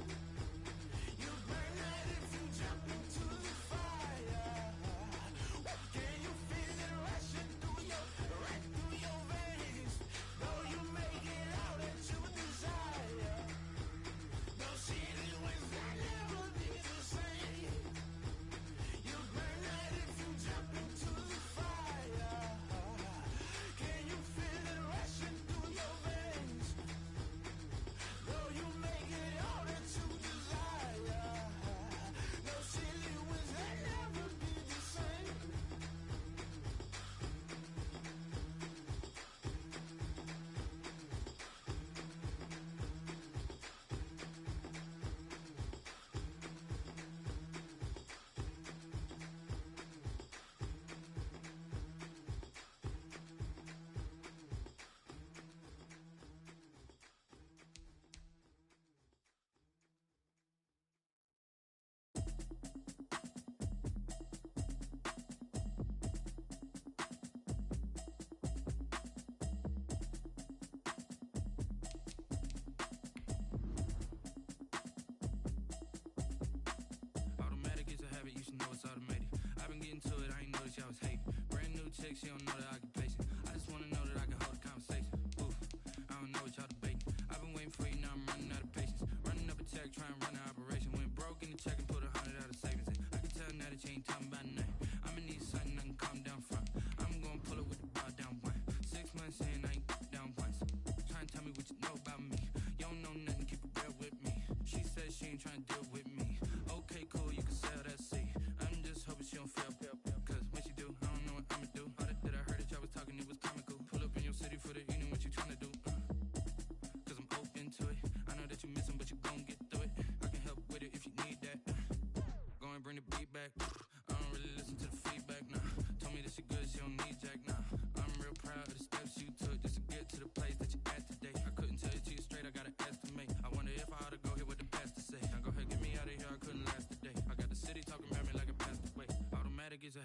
You burn out if you jump into the fire. Can you feel it rushing through your veins? Though you make it all that you desire. No ceiling was that never be the same. You burn out if you jump into the fire. Can you feel it rushing through your veins? Though you make it all that you desire. No ceiling was that never be the same. Automatic is a habit, you should know it's automated. I've been getting to it, I ain't noticed y'all was hating. Brand new chick, she don't know the occupation. I just wanna know that I can hold a conversation. Oof, I don't know what y'all debating. I've been waiting for you, now I'm running out of patience. Running up a check, trying to run an operation. Went broke in the check and put 100 out of savings in. I can tell now that you ain't talking about nothing. I'ma need something I can calm down from. I'm gonna pull it with the bow down one. 6 months in, I ain't down once. Trying to tell me what you know about me. You don't know nothing, keep it real with me. She said she ain't trying to deal with me. Okay, cool, you can sell that seat. I'm just hoping she don't fail. Cause when she do, I don't know what I'ma do. All that I heard that y'all was talking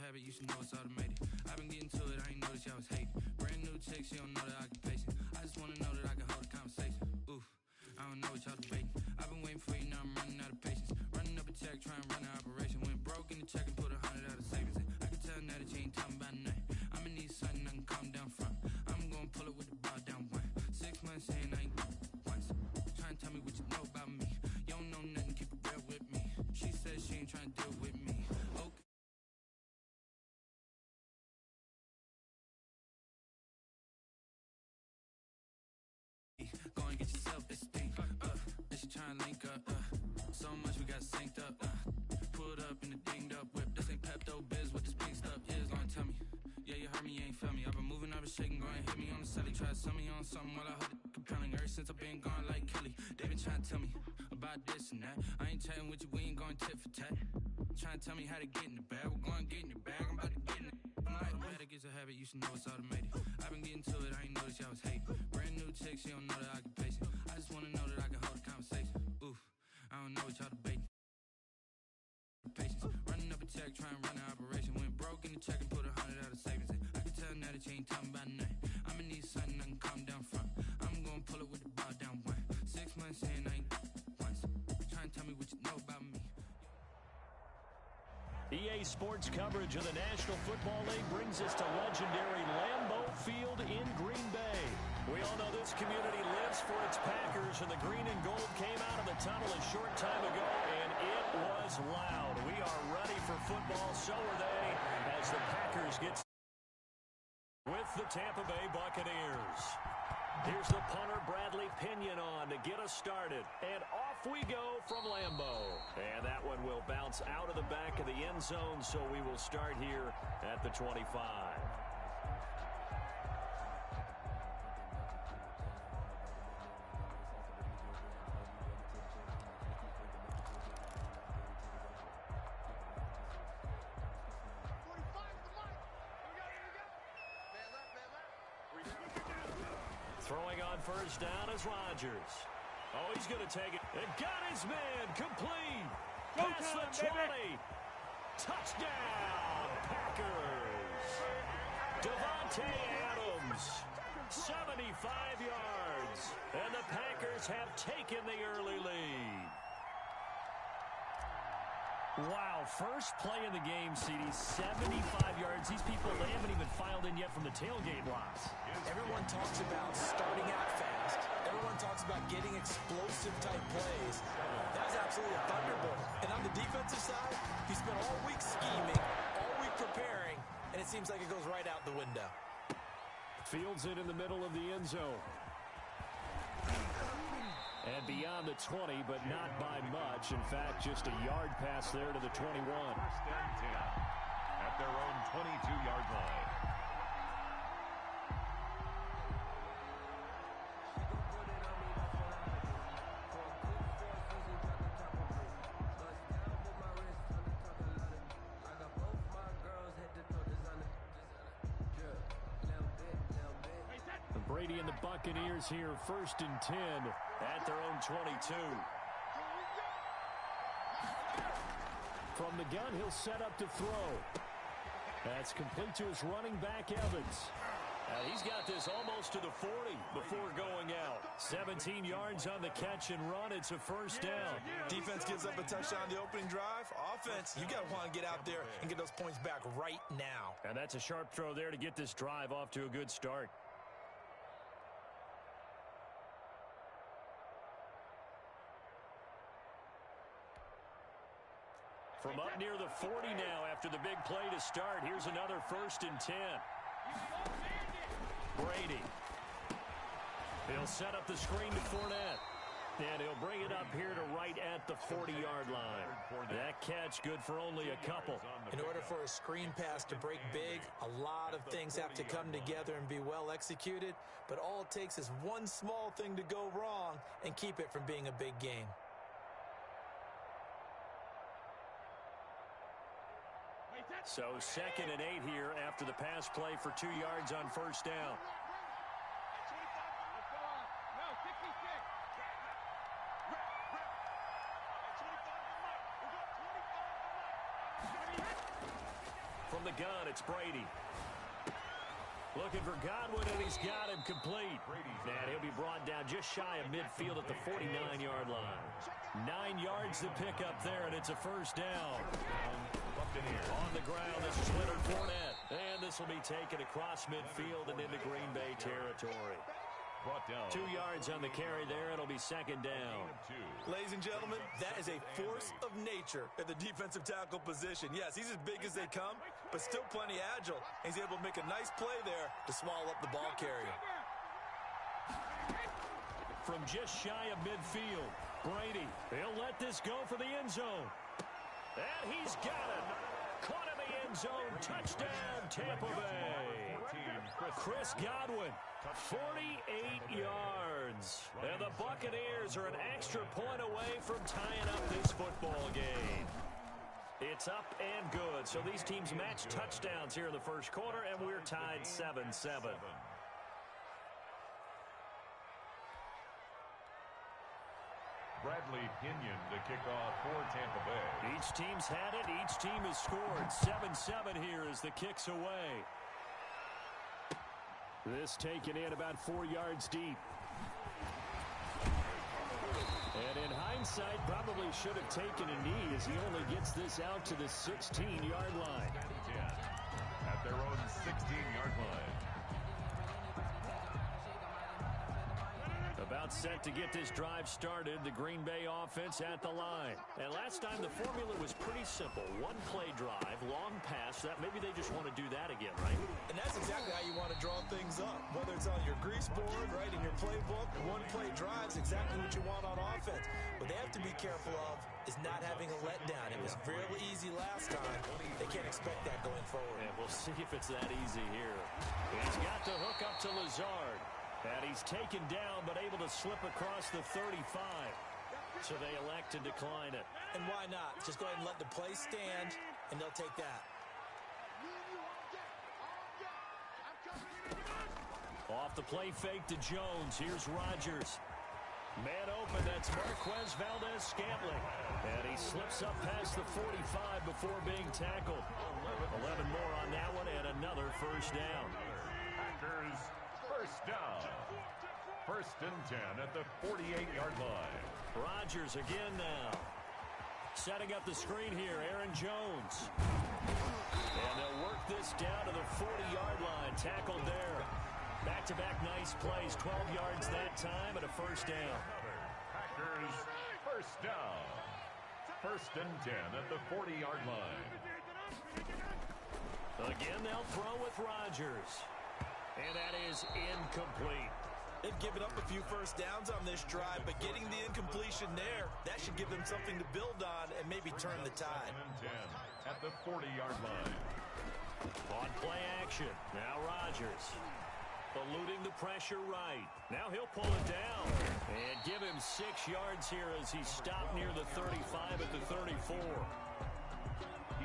habit, you should know it's automated. I've been getting to it, I ain't noticed y'all was hating. Brand new chick, she don't know the occupation. I just wanna know that I can hold a conversation. Oof, I don't know what y'all debating. I've been waiting for you, now I'm running out of patience. Running up a check, trying to run an operation. Went broke in the check and put 100 out of savings in. I can tell now that you ain't talking about nothing. I'ma need something I can calm down from. I'm gonna pull it with the bar down one. 6 months saying I ain't once. Trying to tell me what you know about me. You don't know nothing, keep it real with me. She says she ain't trying to deal with me. Okay. Go and get yourself this thing. And she trying to link up. So much we got synced up. Pulled up in the dinged up whip. This ain't Pepto Biz, what this pink stuff is. Gonna tell me. Yeah, you heard me, you ain't felt me. I've been moving, I've been shaking, go and hit me on the celly. Try to sell me on something while I heard it compelling. Ever since I've been gone like Kelly, they been trying to tell me about this and that. I ain't chatting with you, we ain't going tit for tat. Trying to tell me how to get in the bag. We're going to get in your bag, I'm about to get in it. I'm like, automatic is a habit, you should know it's automated. I've been getting to it, I ain't noticed y'all was hating. Brand new chick, she don't know the occupation. I just wanna know that I can hold a conversation. Oof, I don't know what y'all debating. Patience, running up a check, trying to run an operation. Went broke in the check and put 100 out of savings in. I can tell now that you ain't talking about nothing. I'ma need something I can calm down from. I'm gonna pull it with the bar down one. 6 months saying I ain't once. Trying to tell me what you know about me. EA Sports coverage of the National Football League brings us to legendary Lambeau Field in Green Bay. We all know this community lives for its Packers, and the green and gold came out of the tunnel a short time ago, and it was loud. We are ready for football, so are they, as the Packers get with the Tampa Bay Buccaneers. Here's the punter, Bradley Pinion, on to get us started. And off we go from Lambeau. And that one will bounce out of the back of the end zone, so we will start here at the 25. Throwing on first down is Rodgers. Oh, he's going to take it. And got his man complete. Past the 20. Baby. Touchdown, Packers. Davante Adams, 75 yards. And the Packers have taken the early lead. Wow, first play of the game, CD, 75 yards. These people, they haven't even filed in yet from the tailgate lots. Everyone talks about starting out fast. Everyone talks about getting explosive-type plays. That was absolutely a thunderbolt. And on the defensive side, he spent all week scheming, all week preparing, and it seems like it goes right out the window. Fields it in the middle of the end zone. And beyond the 20, but not by much. In fact, just a yard pass there to the 21. First and 10 at their own 22-yard line. Brady and the Buccaneers here, first and 10 at their own 22. From the gun, he'll set up to throw. That's complete to his running back, Evans. And he's got this almost to the 40 before going out. 17 yards on the catch and run. It's a first down. Defense gives up a touchdown on the opening drive. Offense, you got to want to get out there and get those points back right now. And that's a sharp throw there to get this drive off to a good start. From up near the 40 now after the big play to start. Here's another first and 10. Brady. He'll set up the screen to Fournette. And he'll bring it up here to right at the 40-yard line. That catch good for only a couple. In order for a screen pass to break big, a lot of things have to come together and be well executed. But all it takes is one small thing to go wrong and keep it from being a big game. So 2nd and 8 here after the pass play for 2 yards on first down. From the gun, it's Brady. Looking for Godwin, and he's got him complete. And he'll be brought down just shy of midfield at the 49-yard line. 9 yards to pick up there, and it's a first down. On the ground, this is Leonard Fournette. And this will be taken across midfield and into Green Bay territory. 2 yards on the carry there. It'll be second down. Ladies and gentlemen, that is a force of nature at the defensive tackle position. Yes, he's as big as they come, but still plenty agile. He's able to make a nice play there to swallow up the ball carrier. From just shy of midfield, Brady, he'll let this go for the end zone. And he's got it. Caught in the end zone. Touchdown, Tampa Bay. Chris Godwin, 48 yards. And the Buccaneers are an extra point away from tying up this football game. It's up and good. So these teams match touchdowns here in the first quarter, and we're tied 7-7. Bradley Pinion to kick off for Tampa Bay. Each team's had it. Each team has scored. 7-7 here as the kick's away. This taken in about 4 yards deep. And in hindsight, probably should have taken a knee as he only gets this out to the 16-yard line. At their own 16-yard line. About set to get this drive started, the Green Bay offense at the line. And last time the formula was pretty simple. One-play drive, long pass. That maybe they just want to do that again, right? And that's exactly how you want to draw things up. Whether it's on your grease board, right, in your playbook, one-play drive's exactly what you want on offense. What they have to be careful of is not having a letdown. It was really easy last time. They can't expect that going forward. And we'll see if it's that easy here. He's got the hook up to Lazard. And he's taken down, but able to slip across the 35. So they elect to decline it. And why not? Just go ahead and let the play stand, and they'll take that. Off the play fake to Jones. Here's Rodgers. Man open, that's Marquez Valdez-Scantling. And he slips up past the 45 before being tackled. 11 more on that one, and another first down. Packers first down. 1st and 10 at the 48-yard line. Rodgers again now. Setting up the screen here, Aaron Jones. And they'll work this down to the 40-yard line. Tackled there. Back-to-back nice plays. 12 yards that time and a first down. Packers first down. 1st and 10 at the 40-yard line. Again, they'll throw with Rodgers. And that is incomplete. They've given up a few first downs on this drive, but getting the incompletion there, that should give them something to build on and maybe turn the tide. 2nd and 10 at the 40-yard line. On play action. Now Rodgers. Eluding the pressure right. Now he'll pull it down. And give him 6 yards here as he stopped near the 35 at the 34.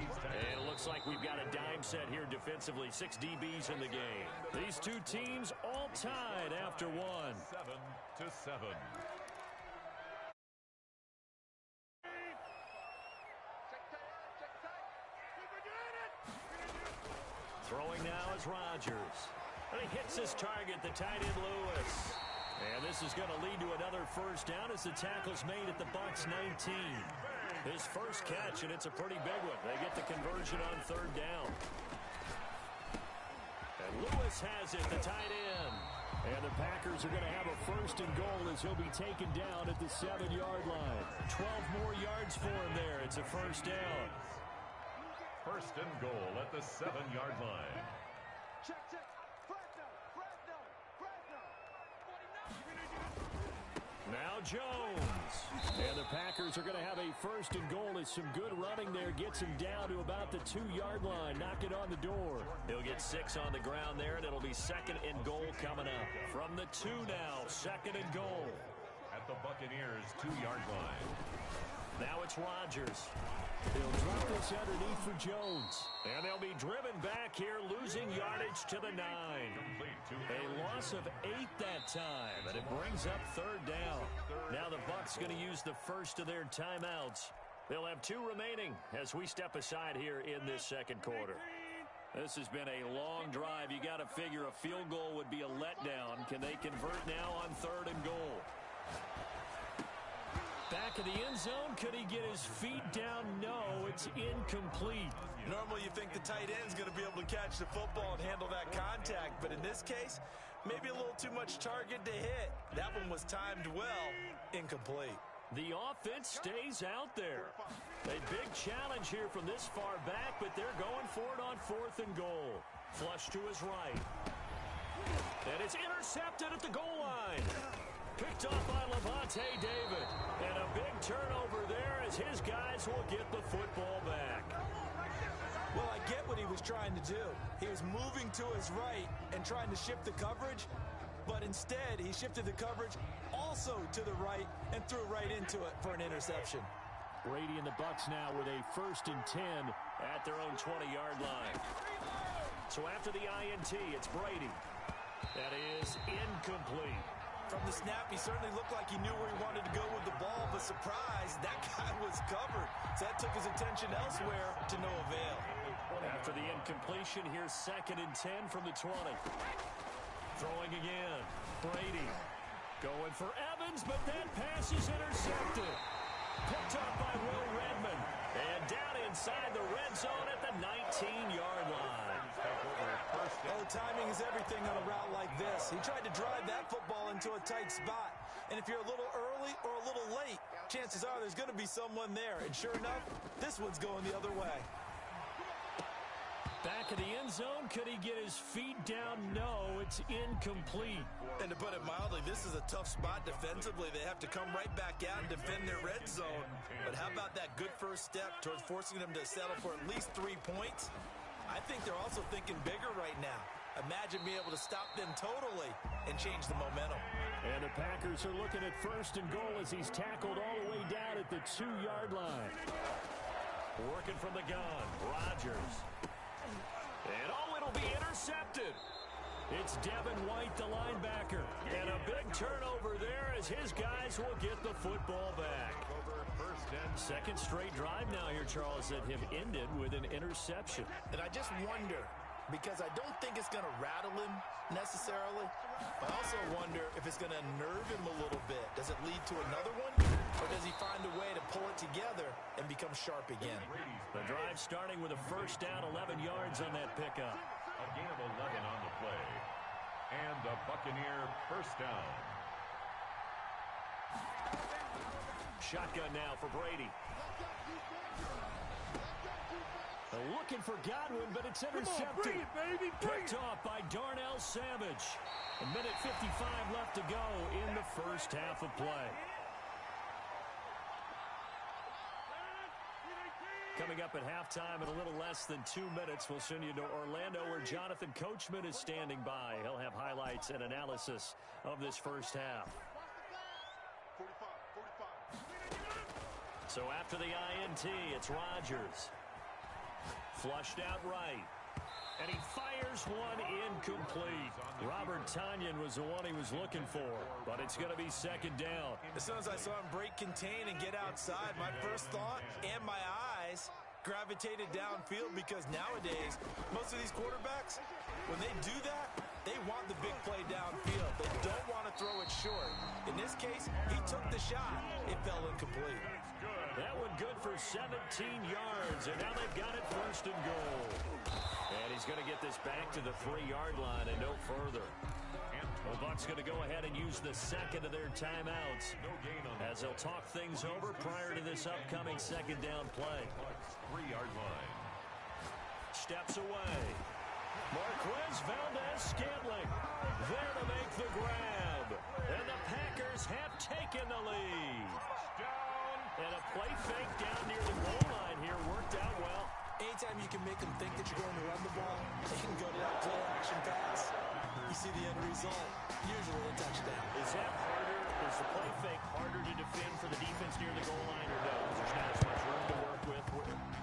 And it looks like we've got a dime set here defensively. 6 DBs in the game. These two teams all tied after one. 7-7. Throwing now is Rodgers. And he hits his target, the tight end Lewis. And this is going to lead to another first down as the tackle's made at the Bucs 19. His first catch, and it's a pretty big one. They get the conversion on 3rd down. And Lewis has it, the tight end. And the Packers are going to have a 1st and goal as he'll be taken down at the 7-yard line. 12 more yards for him there. It's a first down. 1st and goal at the 7-yard line. Check. Now Jones. And the Packers are going to have a 1st and goal as some good running there gets him down to about the 2-yard line. Knock it on the door. He'll get 6 on the ground there, and it'll be 2nd and goal coming up. From the 2 now, 2nd and goal. At the Buccaneers' 2-yard line. Now it's Rodgers. He'll drop this underneath for Jones. And they'll be driven back here, losing yardage to the 9. A loss of 8 that time, and it brings up 3rd down. Now the Bucs going to use the first of their timeouts. They'll have 2 remaining as we step aside here in this 2nd quarter. This has been a long drive. You got to figure a field goal would be a letdown. Can they convert now on 3rd and goal? Back of the end zone. Could he get his feet down? No, it's incomplete. Normally you think the tight end's going to be able to catch the football and handle that contact, but in this case, maybe a little too much target to hit. That one was timed well. Incomplete. The offense stays out there. A big challenge here from this far back, but they're going for it on 4th and goal. Flush to his right. And it's intercepted at the goal line. Picked off by Levante David. And a big turnover there as his guys will get the football back. Well, I get what he was trying to do. He was moving to his right and trying to shift the coverage, but instead he shifted the coverage also to the right and threw right into it for an interception. Brady and the Bucs now with a 1st and 10 at their own 20-yard line. So after the INT, it's Brady. That is incomplete. From the snap, he certainly looked like he knew where he wanted to go with the ball, but surprise, that guy was covered. So that took his attention elsewhere to no avail. After the incompletion, here's 2nd and 10 from the 20. Throwing again. Brady going for Evans, but that pass is intercepted. Picked up by Will Redmond. And down inside the red zone at the 19-yard line. Oh, timing is everything on a route like this. He tried to drive that football into a tight spot. And if you're a little early or a little late, chances are there's going to be someone there. And sure enough, this one's going the other way. Back of the end zone. Could he get his feet down? No, it's incomplete. And to put it mildly, this is a tough spot defensively. They have to come right back out and defend their red zone. But how about that good first step towards forcing them to settle for at least 3 points? I think they're also thinking bigger right now. Imagine being able to stop them totally and change the momentum. And the Packers are looking at 1st and goal as he's tackled all the way down at the 2-yard line. Working from the gun, Rodgers. And it'll be intercepted. It's Devin White, the linebacker. And a big turnover there as his guys will get the football back. 2nd straight drive now here, Charles, that have ended with an interception. And I just wonder, because I don't think it's going to rattle him necessarily, but I also wonder if it's going to unnerve him a little bit. Does it lead to another one? Or does he find a way to pull it together and become sharp again? The drive starting with a 1st down, 11 yards on that pickup. A gain of 11 on the play. And the Buccaneer 1st down. Shotgun now for Brady. Looking for Godwin, but it's intercepted. Picked off by Darnell Savage. 1:55 left to go in the 1st half of play. Coming up at halftime in a little less than 2 minutes, we'll send you to Orlando where Jonathan Coachman is standing by. He'll have highlights and analysis of this 1st half. So after the INT, it's Rodgers. Flushed out right. And he fires one incomplete. Robert Tonyan was the one he was looking for, but it's going to be 2nd down. As soon as I saw him break contain and get outside, my first thought and my eyes gravitated downfield, because nowadays, most of these quarterbacks, when they do that, they want the big play downfield. They don't want to throw it short. In this case, he took the shot. It fell incomplete. That one good for 17 yards, and now they've got it 1st and goal. And he's going to get this back to the 3-yard line and no further. The Bucs going to go ahead and use the 2nd of their timeouts as they'll talk things over prior to this upcoming 2nd down play. 3-yard line. Steps away. Marquez Valdez-Scantling there to make the grab. And the Packers have taken the lead. And a play fake down near the goal line here worked out well. Anytime you can make them think that you're going to run the ball, they can go to that play action pass. You see the end result, usually a touchdown. Is that harder? Is the play fake harder to defend for the defense near the goal line, or no? There's not as much room to work with?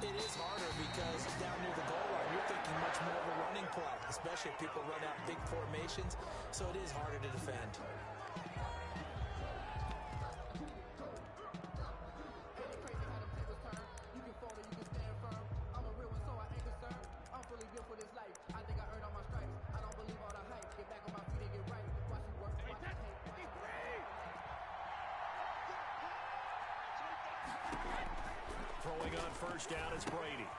It is harder because down near the goal line, you're thinking much more of a running play, especially if people run out big formations, so it is harder to defend. You can fall or you can stand firm. I'm a real one, so I ain't concerned. I'm fully built for this life. Throwing on first down is Brady.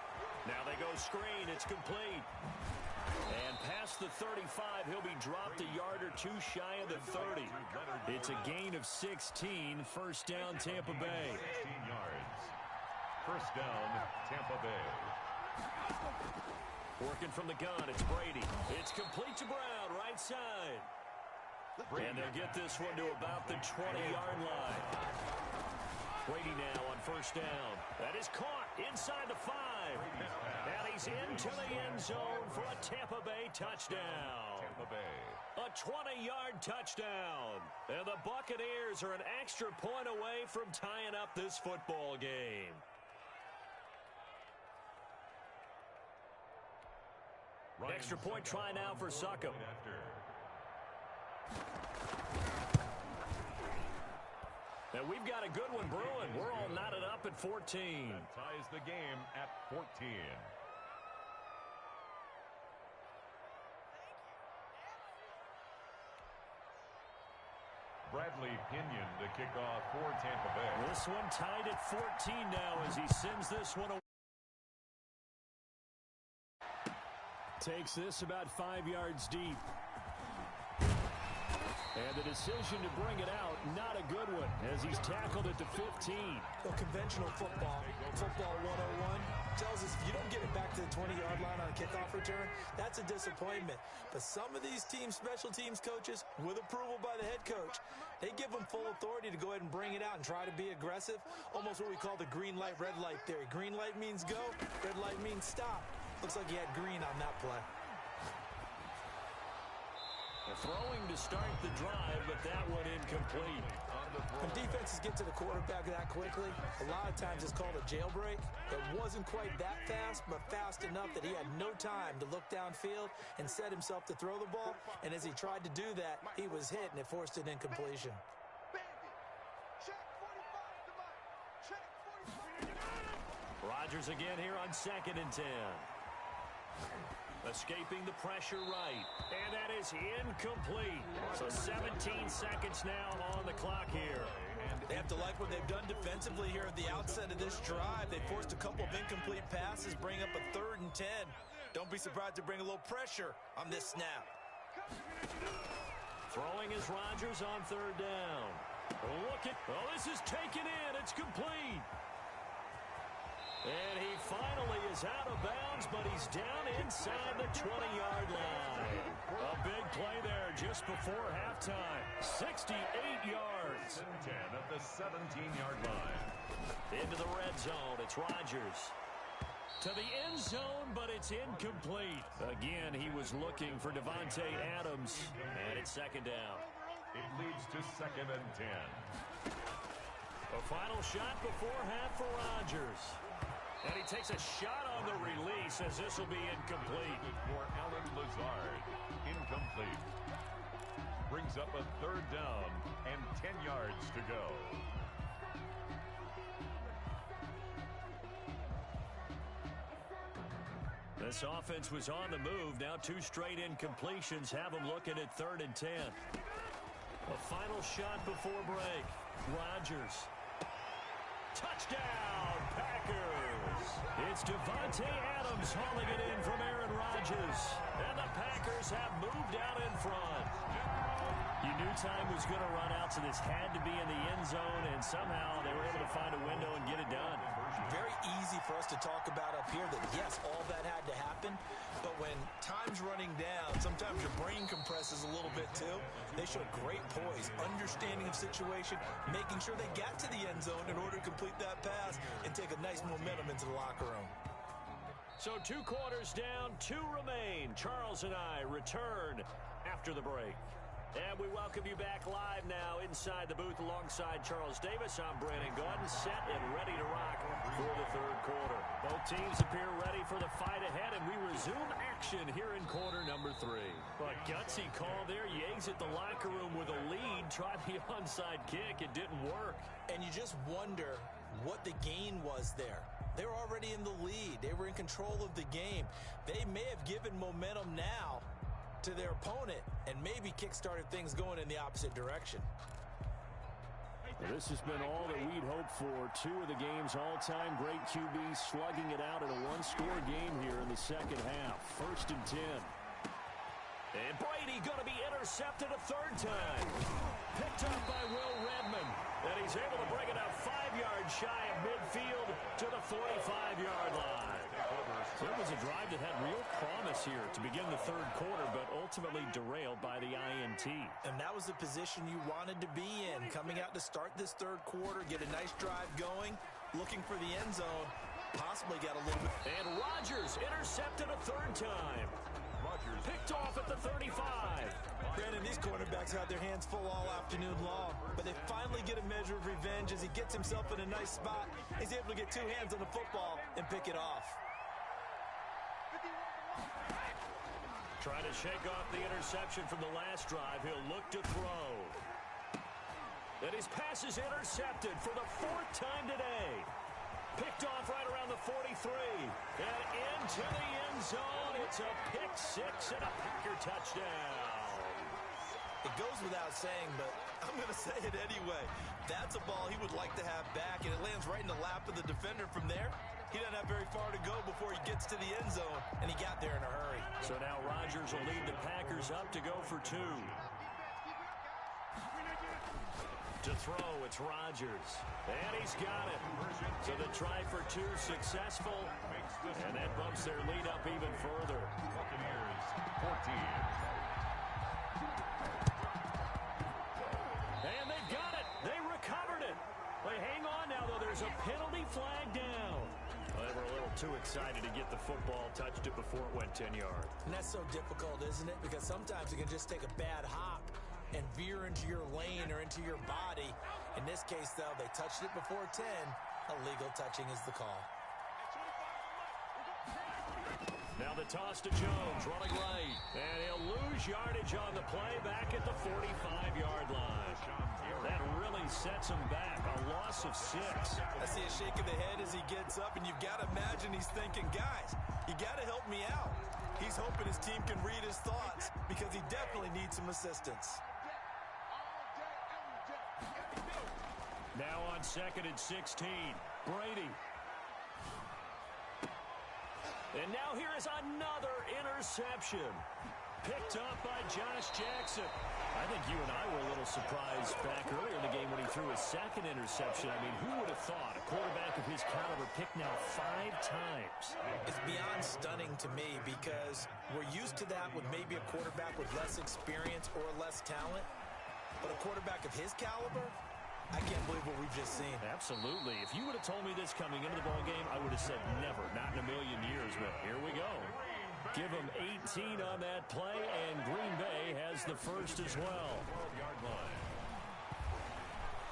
Now they go screen. It's complete. And past the 35, he'll be dropped a yard or two shy of the 30. It's a gain of 16. First down, Tampa Bay. 16 yards. First down, Tampa Bay. Working from the gun, it's Brady. It's complete to Brown, right side. And they'll get this one to about the 20-yard line. Brady now on first down. That is caught inside the 5. And he's into the end zone for a Tampa Bay touchdown. Tampa Bay. A 20-yard touchdown. And the Buccaneers are an extra point away from tying up this football game. Extra point try now for Succop. And we've got a good one brewing. We're all knotted up at 14. That ties the game at 14. Bradley Pinion to kick off for Tampa Bay. This one tied at 14 now as he sends this one away. Takes this about 5 yards deep. And the decision to bring it out, not a good one, as he's tackled at the 15. Well, conventional football 101, tells us if you don't get it back to the 20-yard line on a kickoff return, that's a disappointment. But some of these team special teams coaches, with approval by the head coach, they give them full authority to go ahead and bring it out and try to be aggressive, almost what we call the green light, red light theory. Green light means go, red light means stop. Looks like he had green on that play. Throwing to start the drive, but that one incomplete. When defenses get to the quarterback that quickly, a lot of times it's called a jailbreak. It wasn't quite that fast, but fast enough that he had no time to look downfield and set himself to throw the ball. And as he tried to do that, he was hit, and it forced an incompletion. Rodgers again here on 2nd and 10. Escaping the pressure right. And that is incomplete. So 17 seconds now on the clock here. They have to like what they've done defensively here at the outset of this drive. They forced a couple of incomplete passes, bring up a 3rd and 10. Don't be surprised to bring a little pressure on this snap. Throwing is Rodgers on 3rd down. Look at, oh, this is taken in. It's complete. And he finally is out of bounds, but he's down inside the 20-yard line. A big play there just before halftime. 68 yards. 10 at the 17-yard line. Into the red zone. It's Rodgers. To the end zone, but it's incomplete. Again, he was looking for Davante Adams. And it's 2nd down. It leads to 2nd and 10. A final shot before half for Rodgers. And he takes a shot on the release as this will be incomplete. For Allen Lazard. Incomplete. Brings up a 3rd down and 10 yards to go. This offense was on the move. Now 2 straight incompletions have them looking at 3rd and 10. A final shot before break. Rodgers. Touchdown, Packers. It's Davante Adams hauling it in from Aaron Rodgers. And the Packers have moved out in front. You knew time was going to run out, so this had to be in the end zone, and somehow they were able to find a window and get it done. Very easy for us to talk about up here that, yes, all that had to happen, but when time's running down, sometimes your brain compresses a little bit too. They showed great poise, understanding of situation, making sure they got to the end zone in order to complete that pass and take a nice momentum into the locker room. So 2 quarters down, 2 remain. Charles and I return after the break. And we welcome you back live now inside the booth alongside Charles Davis. I'm Brandon Gaudin, set and ready to rock for the 3rd quarter. Both teams appear ready for the fight ahead, and we resume action here in quarter number 3. But gutsy call there. Yates at the locker room with a lead. Tried the onside kick. It didn't work. And you just wonder what the gain was there. They were already in the lead. They were in control of the game. They may have given momentum now to their opponent and maybe kick-started things going in the opposite direction. This has been all that we'd hoped for. Two of the game's all-time great QBs slugging it out in a one-score game here in the second half. 1st and 10. And Brady going to be intercepted a third time. Picked up by Will Redmond. And he's able to bring it out 5 yards shy of midfield to the 45-yard line. It was a drive that had real promise here to begin the third quarter, but ultimately derailed by the INT. And that was the position you wanted to be in, coming out to start this third quarter, get a nice drive going, looking for the end zone, possibly got a little bit. And Rodgers intercepted a third time. Rodgers picked off at the 35. Brandon, these quarterbacks had their hands full all afternoon long, but they finally get a measure of revenge as he gets himself in a nice spot. He's able to get 2 hands on the football and pick it off. Trying to shake off the interception from the last drive. He'll look to throw. And his pass is intercepted for the 4th time today. Picked off right around the 43. And into the end zone. It's a pick 6 and a Packer touchdown. It goes without saying, but I'm going to say it anyway. That's a ball he would like to have back, and it lands right in the lap of the defender from there. He doesn't have very far to go before he gets to the end zone, and he got there in a hurry. So now Rodgers will lead the Packers up to go for 2. To throw, it's Rodgers. And he's got it. So the try for 2 successful, and that bumps their lead up even further. Buccaneers 14. And they've got it. They recovered it. But hang on now, though. There's a penalty flag down. They were a little too excited to get the football, touched it before it went 10 yards. And that's so difficult, isn't it? Because sometimes it can just take a bad hop and veer into your lane or into your body. In this case, though, they touched it before 10. Illegal touching is the call. Now the toss to Jones, running right. And he'll lose yardage on the play back at the 45-yard line. That really sets him back. A loss of 6. I see a shake of the head as he gets up, and you've got to imagine he's thinking, guys, you got to help me out. He's hoping his team can read his thoughts because he definitely needs some assistance. Now on 2nd and 16, Brady. And now here is another interception. Picked up by Josh Jackson. I think you and I were a little surprised back earlier in the game when he threw his 2nd interception. I mean, who would have thought a quarterback of his caliber picked now 5 times? It's beyond stunning to me because we're used to that with maybe a quarterback with less experience or less talent. But a quarterback of his caliber, I can't believe what we've just seen. Absolutely. If you would have told me this coming into the ballgame, I would have said never, not in a million years. But here we go. Give him 18 on that play, and Green Bay has the first as well. 12-yard line.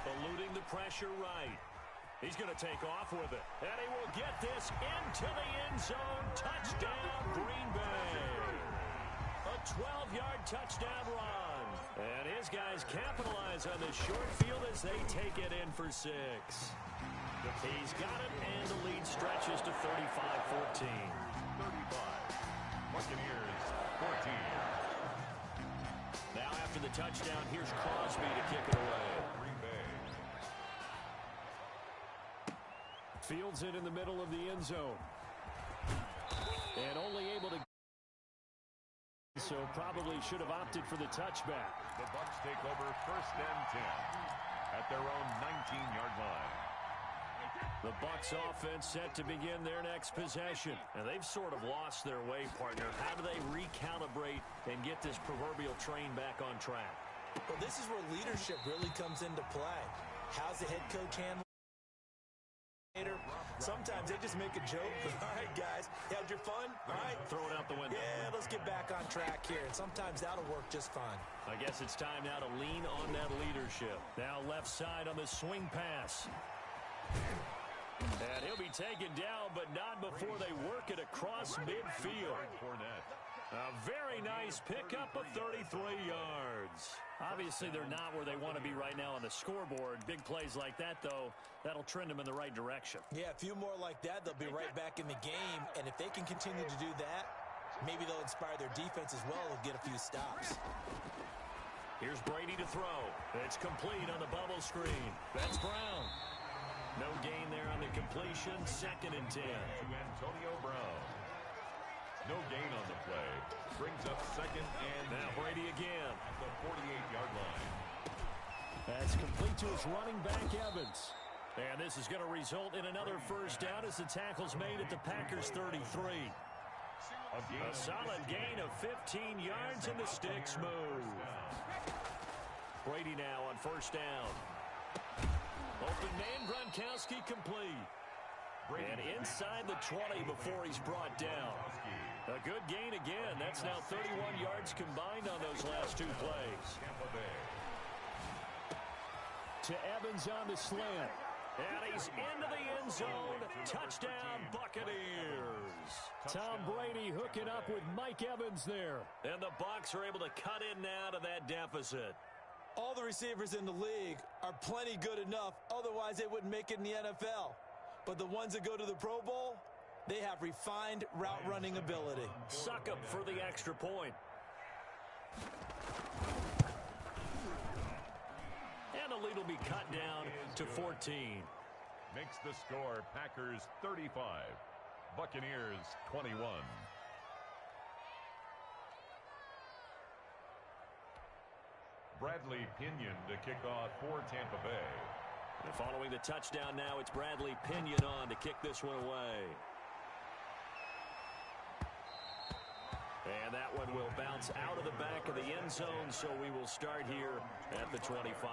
Eluding the pressure right. He's going to take off with it. And he will get this into the end zone. Touchdown, Green Bay. A 12-yard touchdown run. And his guys capitalize on the short field as they take it in for 6. He's got it, and the lead stretches to 35-14. 35. Buccaneers 14. Now after the touchdown, here's Crosby to kick it away. Green Bay. Fields it in the middle of the end zone. And only able to... So probably should have opted for the touchback. The Bucs take over 1st and 10 at their own 19-yard line. The Bucs offense set to begin their next possession. And they've sort of lost their way, partner. How do they recalibrate and get this proverbial train back on track? Well, this is where leadership really comes into play. How's the head coach handling? Sometimes they just make a joke. All right, guys, you had your fun? All right. Throw it out the window. Yeah, let's get back on track here. And sometimes that'll work just fine. I guess it's time now to lean on that leadership. Now left side on the swing pass. And he'll be taken down, but not before they work it across midfield. A very nice pickup of 33 yards. Obviously, they're not where they want to be right now on the scoreboard. Big plays like that, though, that'll trend them in the right direction. Yeah, a few more like that, they'll be right back in the game. And if they can continue to do that, maybe they'll inspire their defense as well and get a few stops. Here's Brady to throw. It's complete on the bubble screen. That's Brown. No gain there on the completion. 2nd and 10. To Antonio Brown. No gain on the play. Brings up 2nd and now Brady again. At the 48-yard line. That's complete to his running back, Evans. And this is going to result in another first down as the tackle's made at the Packers' 33. A solid gain of 15 yards and the sticks move. Brady now on first down. Open man, Gronkowski complete. And inside the 20 before he's brought down. A good gain again. That's now 31 yards combined on those last 2 plays. To Evans on the slant. And he's into the end zone. Touchdown, Buccaneers. Tom Brady hooking up with Mike Evans there. And the Bucs are able to cut in now to that deficit. All the receivers in the league are plenty good enough. Otherwise, they wouldn't make it in the NFL. But the ones that go to the Pro Bowl, they have refined route running ability. Suck up for the extra point. And the lead will be cut down to 14. Makes the score Packers 35, Buccaneers 21. Bradley Pinion to kick off for Tampa Bay. And following the touchdown now, it's Bradley Pinion on to kick this one away. And that one will bounce out of the back of the end zone, so we will start here at the 25.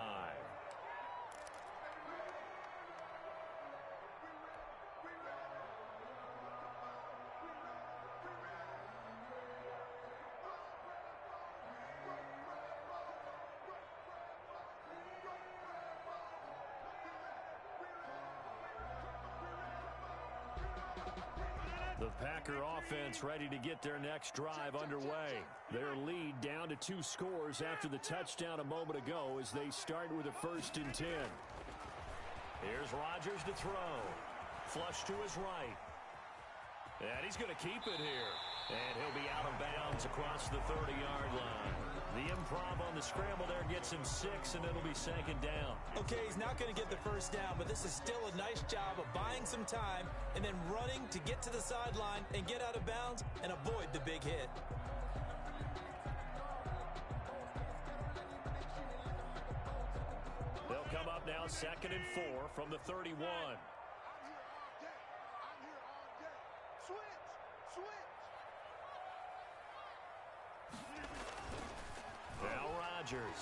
The Packer offense ready to get their next drive underway. Their lead down to 2 scores after the touchdown a moment ago as they start with a 1st and 10. Here's Rodgers to throw. Flush to his right. And he's going to keep it here. And he'll be out of bounds across the 30-yard line. The improv on the scramble there gets him 6, and it'll be 2nd down. Okay, he's not going to get the first down, but this is still a nice job of buying some time and then running to get to the sideline and get out of bounds and avoid the big hit. They'll come up now 2nd and 4 from the 31. Now Rodgers.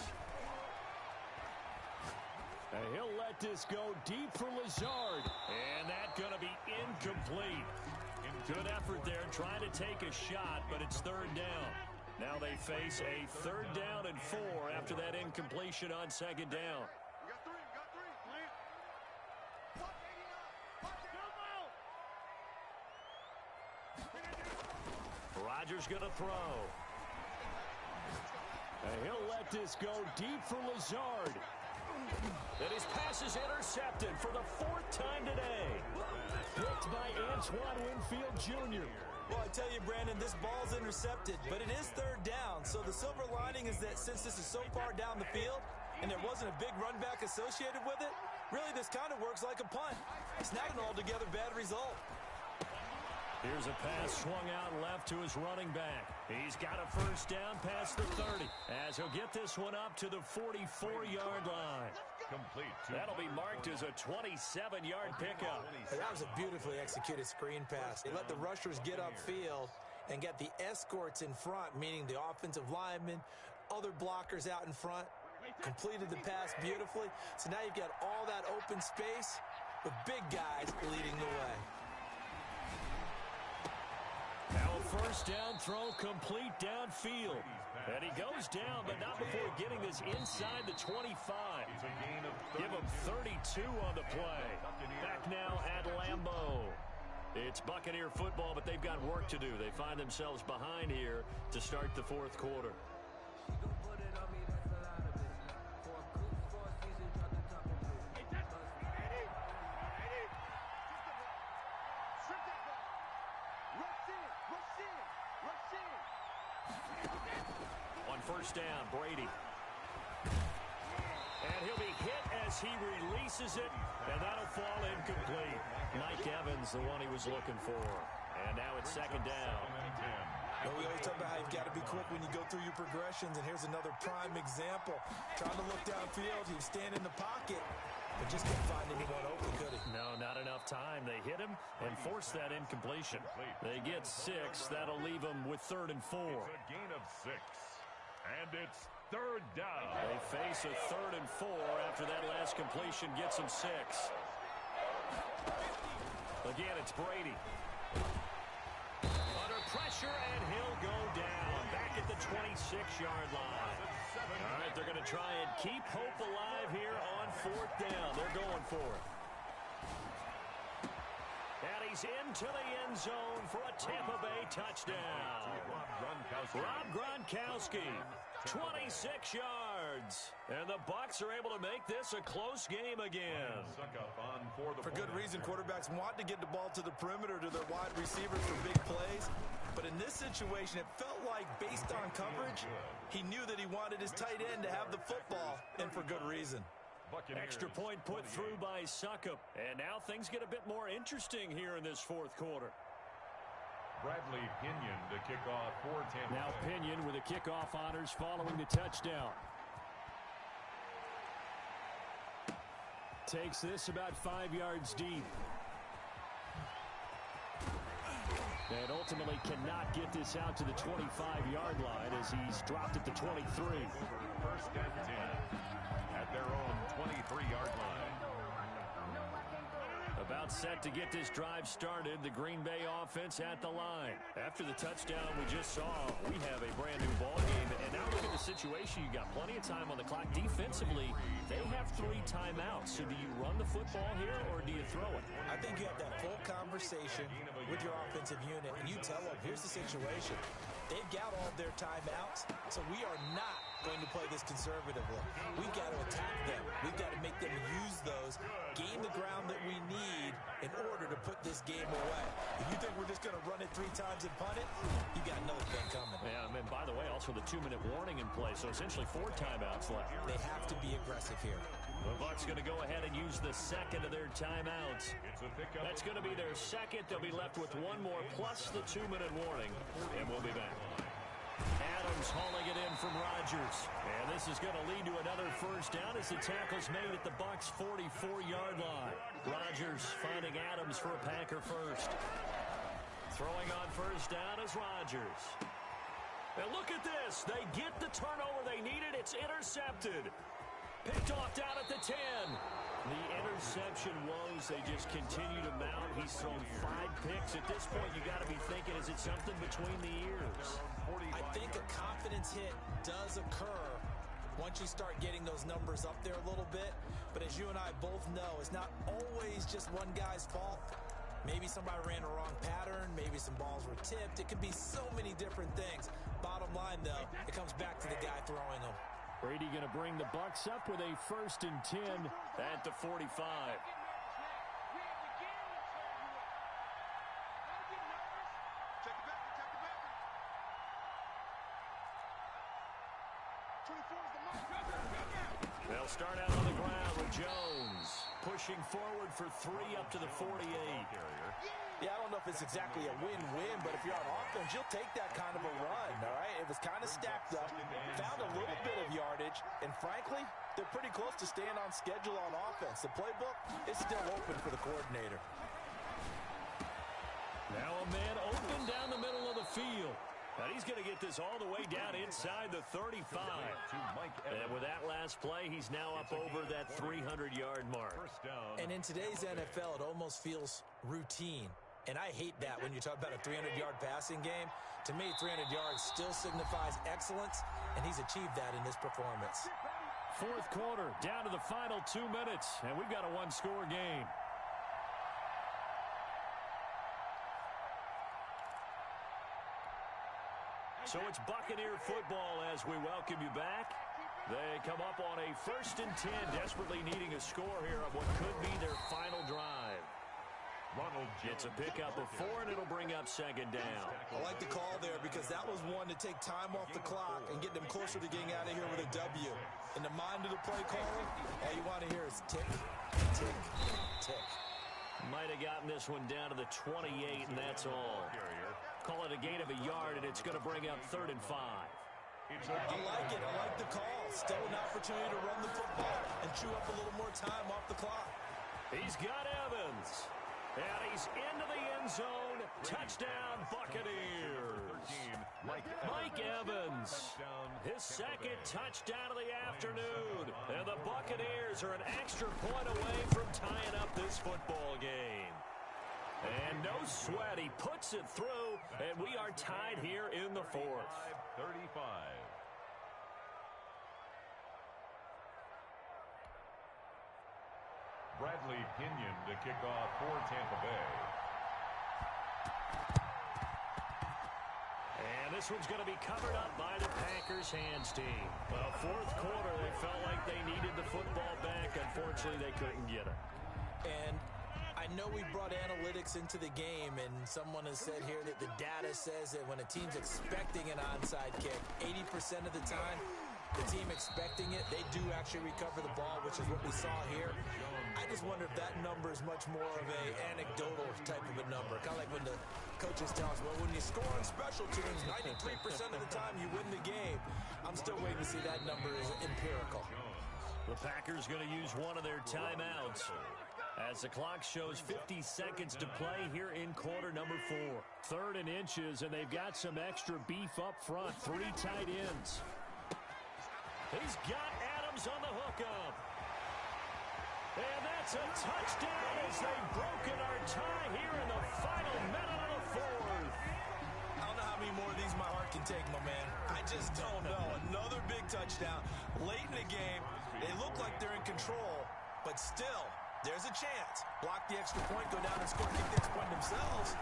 And he'll let this go deep for Lazard. And that's going to be incomplete. Good effort there trying to take a shot, but it's 3rd down. Now they face a 3rd down and 4 after that incompletion on 2nd down. Rodgers going to throw. And he'll let this go deep for Lazard. And his pass is intercepted for the 4th time today. Picked by Antoine Winfield Jr. Well, I tell you, Brandon, this ball's intercepted, but it is 3rd down. So the silver lining is that since this is so far down the field and there wasn't a big run back associated with it, really this kind of works like a punt. It's not an altogether bad result. Here's a pass swung out left to his running back. He's got a 1st down past the 30 as he'll get this one up to the 44-yard line. Complete. That'll be marked as a 27-yard pickup. That was a beautifully executed screen pass. They let the rushers get upfield and get the escorts in front, meaning the offensive linemen, other blockers out in front. Completed the pass beautifully. So now you've got all that open space with big guys leading the way. Now a 1st down throw complete downfield. And he goes down, but not before getting this inside the 25. Give him 32 on the play. Back now at Lambeau. It's Buccaneer football, but they've got work to do. They find themselves behind here to start the 4th quarter. On 1st down, Brady. And he'll be hit as he releases it, and that'll fall incomplete. Mike Evans, the one he was looking for. And now it's second down. Well, we always talk about how you've got to be quick when you go through your progressions, and here's another prime example. Trying to look downfield, he was standing in the pocket, but just couldn't find anyone open, could he? No, not enough time. They hit him and forced that incompletion. They get 6. That'll leave them with 3rd and 4. It's a gain of 6, and it's 3rd down. They face a 3rd and 4 after that last completion gets them 6. Again, it's Brady. Under pressure, and he'll go down back at the 26-yard line. All right, they're going to try and keep hope alive here on 4th down. They're going for it. And he's into the end zone for a Tampa Bay touchdown. Rob Gronkowski, 26 yards. And the Bucs are able to make this a close game again. For good reason, quarterbacks want to get the ball to the perimeter to their wide receivers for big plays. But in this situation, it felt like, based on coverage, he knew that he wanted his tight end to have the football, and for good reason. Extra point put through by Succop. And now things get a bit more interesting here in this 4th quarter. Bradley Pinion to kick off for Tampa. Now Pinion with the kickoff honors following the touchdown. Takes this about 5 yards deep. And ultimately cannot get this out to the 25-yard line as he's dropped at the 23. 1st and 10 at their own 23-yard line. About set to get this drive started, the Green Bay offense at the line. After the touchdown we just saw, we have a brand new ball game. And now look at the situation. You got plenty of time on the clock. Defensively, they have 3 timeouts. So do you run the football here or do you throw it? I think you have that full conversation with your offensive unit, and you tell them, here's the situation. They've got all of their timeouts, so we are not going to play this conservatively. We've got to attack them. We've got to make them use those, gain the ground that we need in order to put this game away. If you think we're just going to run it 3 times and punt it, you got another thing coming. Yeah, and by the way, also the 2-minute warning in play, so essentially 4 timeouts left. They have to be aggressive here. The Bucs going to go ahead and use the second of their timeouts. That's going to be their second. They'll be left with 1 more plus the 2-minute warning, and we'll be back. Adams hauling it in from Rodgers. And this is going to lead to another 1st down as the tackle's made at the Bucs' 44-yard line. Rodgers finding Adams for a Packer first. Throwing on 1st down is Rodgers. And look at this. They get the turnover they needed. It's intercepted. Picked off down at the 10. The interception woes, they just continue to mount. He's thrown 5 picks. At this point, you got to be thinking, is it something between the ears? I think a confidence hit does occur once you start getting those numbers up there a little bit. But as you and I both know, it's not always just one guy's fault. Maybe somebody ran a wrong pattern. Maybe some balls were tipped. It could be so many different things. Bottom line, though, it comes back to the guy throwing them. Brady going to bring the Bucs up with a 1st and 10 at the 45. They'll start out on the ground with Jones pushing forward for 3 up to the 48. Yeah, I don't know if it's exactly a win-win, but if you're on offense, you'll take that kind of a run, all right? It was kind of stacked up, found a little bit of yardage, and frankly, they're pretty close to staying on schedule on offense. The playbook is still open for the coordinator. Now a man open down the middle of the field. And he's going to get this all the way down inside the 35. And with that last play, he's now up over that 300-yard mark. And in today's NFL, it almost feels routine. And I hate that when you talk about a 300-yard passing game. To me, 300 yards still signifies excellence, and he's achieved that in this performance. 4th quarter, down to the final 2 minutes, and we've got a 1-score game. So it's Buccaneer football as we welcome you back. They come up on a 1st and 10, desperately needing a score here on what could be their final drive. It's a pickup of 4, and it'll bring up second down. I like the call there because that was one to take time off the clock and get them closer to getting out of here with a W. In the mind of the play caller, all you want to hear is tick, tick, tick. Might have gotten this one down to the 28, and that's all. Call it a gain of a yard, and it's going to bring up 3rd and 5. I like it. I like the call. Still an opportunity to run the football and chew up a little more time off the clock. He's got Evans. And he's into the end zone. Touchdown, Buccaneers. Mike Evans. His second touchdown of the afternoon. And the Buccaneers are an extra point away from tying up this football game. And no sweat. He puts it through, and we are tied here in the 4th. 35. Bradley Pinion to kick off for Tampa Bay. And this one's going to be covered up by the Packers hands team. Well, 4th quarter, they felt like they needed the football back. Unfortunately, they couldn't get it. And I know we brought analytics into the game, and someone has said here that the data says that when a team's expecting an onside kick, 80% of the time, the team expecting it, they do actually recover the ball, which is what we saw here. I just wonder if that number is much more of a anecdotal type of a number. Kind of like when the coaches tell us, well, when you score on special teams, 93% of the time you win the game. I'm still waiting to see that number is empirical. The Packers going to use one of their timeouts as the clock shows 50 seconds to play here in quarter number 4. 3rd and inches, and they've got some extra beef up front. 3 tight ends. He's got Adams on the hookup. And that's a touchdown as they've broken our tie here in the final minute of the 4th. I don't know how many more of these my heart can take, my man. I just don't know. Another big touchdown. Late in the game, they look like they're in control, but still, there's a chance. Block the extra point, go down and score, kick the extra point themselves.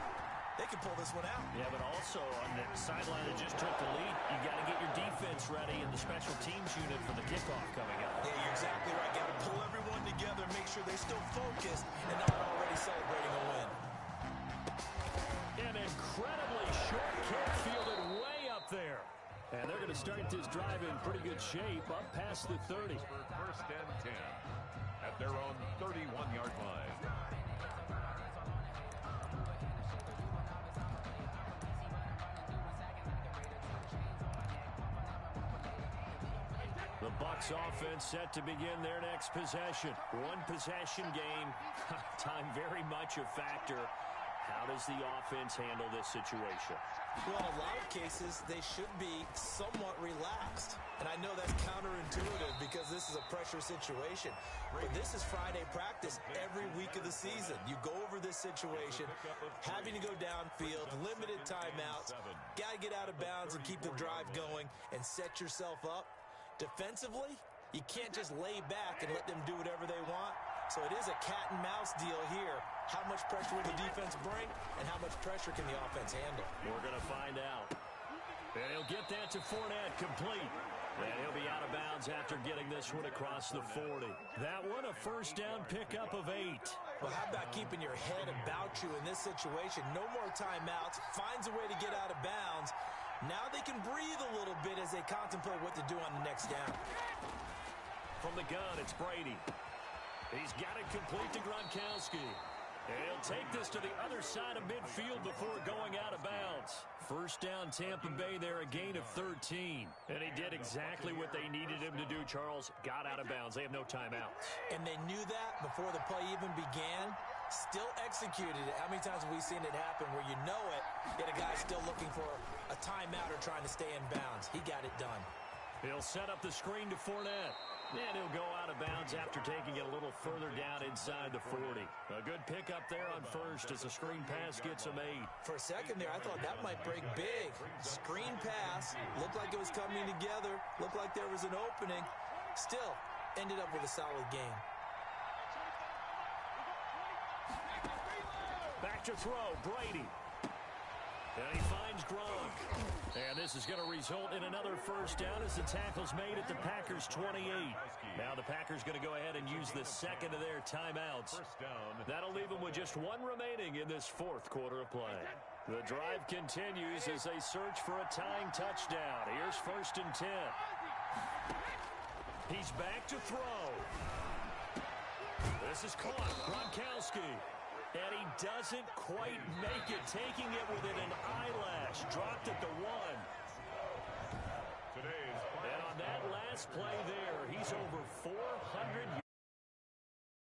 They can pull this one out. Yeah, but also on the sideline that just took the lead, you got to get your defense ready and the special teams unit for the kickoff coming up. Yeah, you're exactly right. Got to pull everyone together, make sure they're still focused and not already celebrating a win. An incredibly short kick fielded way up there. And they're going to start this drive in pretty good shape up past the 30. 1st and 10 at their own 31-yard line. The Bucs offense set to begin their next possession. One possession game. Time very much a factor. How does the offense handle this situation? Well, in a lot of cases, they should be somewhat relaxed. And I know that's counterintuitive because this is a pressure situation. But this is Friday practice every week of the season. You go over this situation, having to go downfield, limited timeouts, got to get out of bounds and keep the drive going and set yourself up. Defensively, you can't just lay back and let them do whatever they want. So it is a cat and mouse deal here. How much pressure will the defense bring, and how much pressure can the offense handle? We're going to find out. And he'll get that to Fournette, complete. And he'll be out of bounds after getting this one across the 40. That one a 1st down pickup of 8. Well, how about keeping your head about you in this situation? No more timeouts. Finds a way to get out of bounds. Now they can breathe a little bit as they contemplate what to do on the next down. From the gun, it's Brady. He's got it complete to Gronkowski. And he'll take this to the other side of midfield before going out of bounds. 1st down, Tampa Bay there, a gain of 13. And he did exactly what they needed him to do, Charles. Got out of bounds. They have no timeouts. And they knew that before the play even began. Still executed it. How many times have we seen it happen where you know it, yet a guy's still looking for a timeout or trying to stay in bounds? He got it done. He'll set up the screen to Fournette. And he'll go out of bounds after taking it a little further down inside the 40. A good pickup there on 1st as the screen pass gets him 8. For a second there, I thought that might break big. Screen pass. Looked like it was coming together. Looked like there was an opening. Still, ended up with a solid game. Back to throw, Brady. And he finds Gronk. And this is going to result in another first down as the tackle's made at the Packers' 28. Now the Packers going to go ahead and use the second of their timeouts. That'll leave them with just one remaining in this fourth quarter of play. The drive continues as they search for a tying touchdown. Here's 1st and 10. He's back to throw. This is caught. Gronkowski. And he doesn't quite make it, taking it within an eyelash. Dropped at the 1. And on that last play there, he's over 400